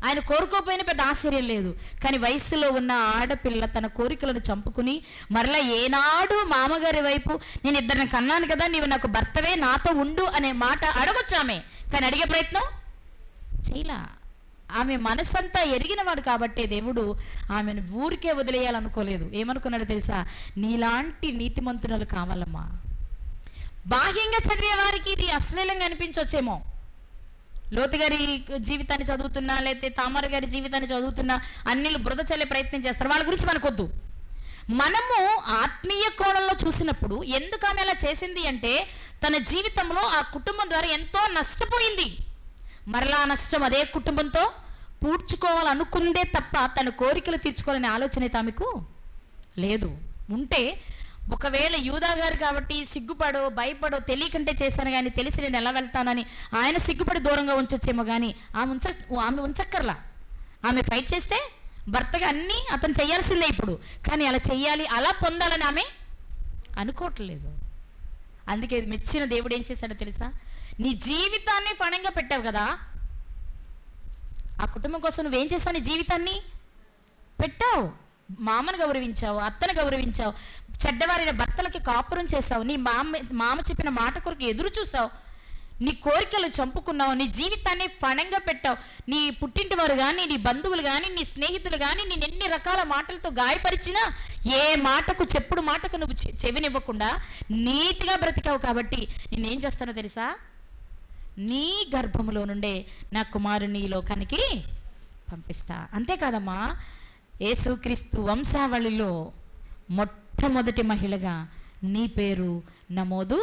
ఆయన కోరుకోపోయినా పెద్ద ఆశ్చర్యం లేదు. కానీ వయస్సులో ఉన్న ఆడపిల్ల తన కోరికలను చంపుకుని మరలా ఏనాడు మామగారి వైపు, నేను 2 కన్నాను కదా, నీవు నాకు భర్తవే, నాతో ఉండు అనే మాట అడగొచ్చు ఆమె, కానీ అడిగే ప్రయత్నం చేయలా. ఆమె మనసంతా ఎరిగినవాడు కాబట్టే దేవుడు ఆమెను ఊరికే వదిలేయాలనుకోలేదు. ఏమనుకున్నాడు తెలుసా? నీలాంటి నీతిమంతురాలు కావాలమ్మా. బాహ్యంగా చదివే వారికి ఇది అశ్లీలంగా అనిపించవచ్చేమో. లోతు గారి జీవితాన్ని చదువుతున్నా, లేకపోతే తామర గారి జీవితాన్ని చదువుతున్నా అన్నిలు బురద చల్లే ప్రయత్నం చేస్తారు. వాళ్ళ గురించి మనకొద్దు. మనము ఆత్మీయ కోణంలో చూసినప్పుడు ఎందుకు ఆమె అలా చేసింది అంటే, తన జీవితంలో ఆ కుటుంబం ద్వారా ఎంతో నష్టపోయింది. మరలా నష్టం అదే కుటుంబంతో పూడ్చుకోవాలనుకుందే తప్ప తన కోరికలు తీర్చుకోవాలనే ఆలోచన అయితే ఆమెకు లేదు. ఉంటే ఒకవేళ యూదా గారు కాబట్టి సిగ్గుపడో భయపడో తెలియకంటే చేశాను, కానీ తెలిసి నేను ఎలా వెళ్తానని ఆయన సిగ్గుపడి దూరంగా ఉంచొచ్చేమో, కానీ ఆమె ఉంచక్కర్లా. ఆమె ఫైట్ చేస్తే భర్తగా అన్నీ అతను చేయాల్సిందే ఇప్పుడు, కానీ అలా చెయ్యాలి, అలా పొందాలని ఆమె అనుకోవట్లేదు. అందుకే మెచ్చిన దేవుడు ఏం చేశాడో తెలుసా? నీ జీవితాన్ని ఫణంగా పెట్టావు కదా, ఆ కుటుంబం కోసం నువ్వేం చేస్తావు? నీ జీవితాన్ని పెట్టావు, మామను గౌరవించావు, అత్తను గౌరవించావు, చెడ్డవారైన భర్తలకి కాపురం చేసావు, నీ మామ చెప్పిన మాట కొరకు ఎదురు చూసావు, నీ కోరికలు చంపుకున్నావు, నీ జీవితాన్ని ఫణంగా పెట్టావు. నీ పుట్టింటి వారు కానీ, నీ బంధువులు కానీ, నీ స్నేహితులు కానీ నేను ఎన్ని రకాల మాటలతో గాయపరిచినా ఏ మాటకు, చెప్పుడు మాటకు నువ్వు చెవినివ్వకుండా నీతిగా బ్రతికావు. కాబట్టి నేనేం చేస్తానో తెలుసా? నీ గర్భములో నుండే నా కుమారుని ఈ లోకానికి పంపిస్తా. అంతేకాదమ్మా, యేసుక్రీస్తు వంశావళిలో మొట్టమొదటి మహిళగా నీ పేరు నమోదు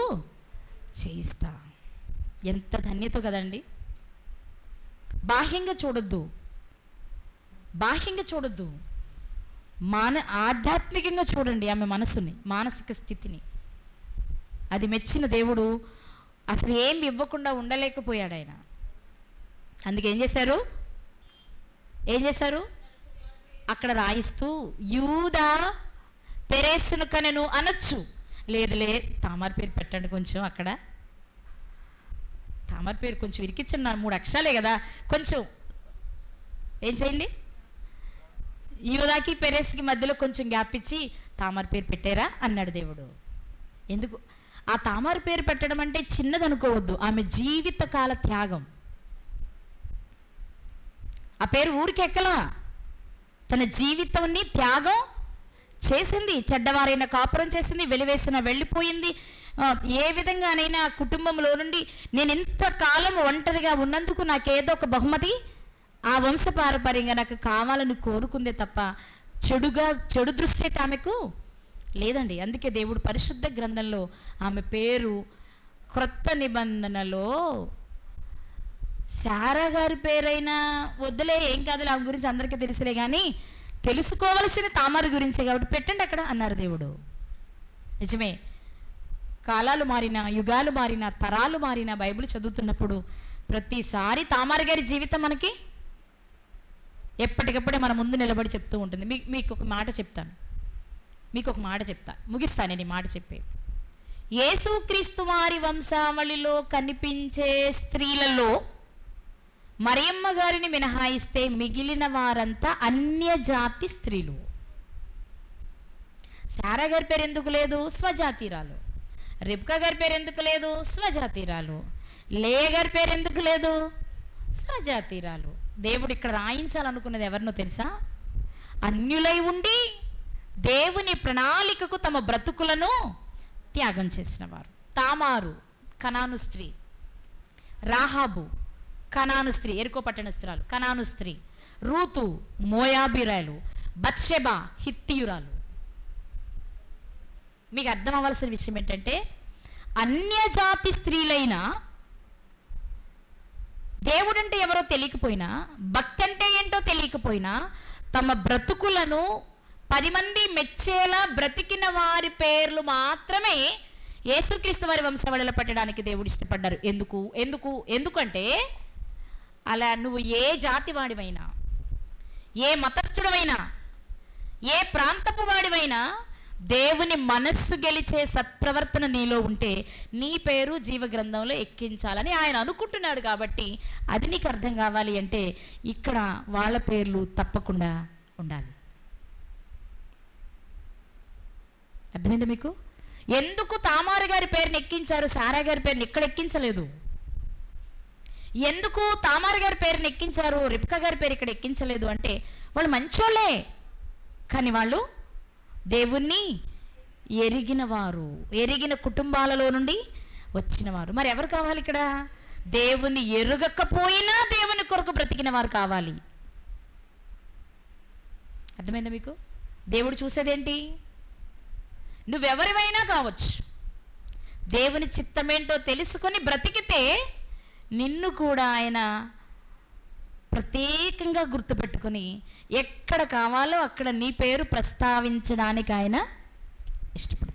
చేయిస్తా. ఎంత ధన్యత కదండి. బాహ్యంగా చూడొద్దు, బాహ్యంగా చూడొద్దు, ఆధ్యాత్మికంగా చూడండి ఆమె మనసుని, మానసిక స్థితిని. అది మెచ్చిన దేవుడు అసలు ఏం ఇవ్వకుండా ఉండలేకపోయాడు ఆయన. అందుకే ఏం చేశారు? అక్కడ రాయిస్తూ యూదా పెరేసును కనెను అనొచ్చు. లేదులే, తామార్ పేరు పెట్టండి కొంచెం, అక్కడ తామార్ పేరు కొంచెం ఇరికిచ్చున్నాను, 3 అక్షరాలే కదా, కొంచెం ఏం చేయండి, యూదాకి పెరేస్కి మధ్యలో కొంచెం గ్యాప్ ఇచ్చి తామార్ పేరు పెట్టారా అన్నాడు దేవుడు. ఎందుకు? ఆ తామార్ పేరు పెట్టడం అంటే చిన్నది అనుకోవద్దు, ఆమె జీవితకాల త్యాగం. ఆ పేరు ఊరికెక్కలా, తన జీవితాన్ని త్యాగం చేసింది. చెడ్డవారైన కాపురం చేసింది, వెలివేసిన వెళ్ళిపోయింది. ఏ విధంగానైనా కుటుంబంలో నుండి నేను ఇంతకాలం ఒంటరిగా ఉన్నందుకు నాకేదో ఒక బహుమతి ఆ వంశపారపర్యంగా నాకు కావాలని కోరుకుందే తప్ప చెడు దృష్టి అయితే ఆమెకు లేదండి. అందుకే దేవుడు పరిశుద్ధ గ్రంథంలో ఆమె పేరు క్రొత్త నిబంధనలో శారా గారి పేరైనా వద్దులే, ఏం కాదులే, ఆమె గురించి అందరికీ తెలుసులే, కానీ తెలుసుకోవలసిన తామారు గురించే కాబట్టి పెట్టండి అక్కడ అన్నారు దేవుడు. నిజమే, కాలాలు మారినా, యుగాలు మారినా, తరాలు మారినా బైబిల్ చదువుతున్నప్పుడు ప్రతిసారి తామారు గారి జీవితం మనకి ఎప్పటికప్పుడే మన ముందు నిలబడి చెప్తూ ఉంటుంది. మీకు ఒక మాట చెప్తా, ముగిస్తాను నేను ఈ మాట చెప్పే. యేసుక్రీస్తు వారి వంశావళిలో కనిపించే స్త్రీలలో మరియమ్మ గారిని మినహాయిస్తే మిగిలిన వారంతా అన్యజాతి స్త్రీలు. శారా గారి పేరు ఎందుకు లేదు? స్వజాతీరాలు. రిబ్కా గారి పేరు ఎందుకు లేదు? స్వజాతీరాలు. లేయ గారి పేరు ఎందుకు లేదు? స్వజాతీరాలు. దేవుడు ఇక్కడ రాయించాలనుకున్నది ఎవరినో తెలుసా? అన్యులై ఉండి దేవుని ప్రణాళికకు తమ బ్రతుకులను త్యాగం చేసిన వారు. తామారు కనాను స్త్రీ, రాహాబు కనాను స్త్రీ, ఎరుకో పట్టణస్తురాలు కనాను స్త్రీ, రూతు మోయాబీరాలు, బత్షెబా హిత్తీయురాలు. మీకు అర్థం అవ్వాల్సిన విషయం ఏంటంటే, అన్యజాతి స్త్రీలైన దేవుడంటే ఎవరో తెలియకపోయినా, భక్తి అంటే ఏంటో తెలియకపోయినా, తమ బ్రతుకులను 10 మంది మెచ్చేలా బ్రతికిన వారి పేర్లు మాత్రమే యేసుక్రీస్తు వారి వంశవళిలో పెట్టడానికి దేవుడు ఇష్టపడ్డారు. ఎందుకంటే అలా నువ్వు ఏ జాతి వాడివైనా, ఏ మతస్థుడవైనా, ఏ ప్రాంతపు వాడివైనా దేవుని మనస్సు గెలిచే సత్ప్రవర్తన నీలో ఉంటే నీ పేరు జీవగ్రంథంలో ఎక్కించాలని ఆయన అనుకుంటున్నాడు. కాబట్టి అది నీకు అర్థం కావాలి అంటే ఇక్కడ వాళ్ళ పేర్లు తప్పకుండా ఉండాలి. అర్థమైందా మీకు? ఎందుకు తామారు గారి పేరుని ఎక్కించారు, శారా గారి పేరుని ఇక్కడ ఎక్కించలేదు? ఎందుకు తామారు గారి పేరుని ఎక్కించారు, రిబ్కా గారి పేరు ఇక్కడ ఎక్కించలేదు అంటే వాళ్ళు మంచోళ్ళే, కానీ వాళ్ళు దేవుణ్ణి ఎరిగిన వారు, ఎరిగిన కుటుంబాలలో నుండి వచ్చినవారు. మరి ఎవరు కావాలి ఇక్కడ? దేవుని ఎరుగకపోయినా దేవుని కొరకు బ్రతికిన వారు కావాలి. అర్థమైందా మీకు? దేవుడు చూసేదేంటి? నువ్వెవరివైనా కావచ్చు, దేవుని చిత్తమేంటో తెలుసుకొని బ్రతికితే నిన్ను కూడా ఆయన ప్రత్యేకంగా గుర్తుపెట్టుకొని ఎక్కడ కావాలో అక్కడ నీ పేరు ప్రస్తావించడానికి ఆయన ఇష్టపడతాడు.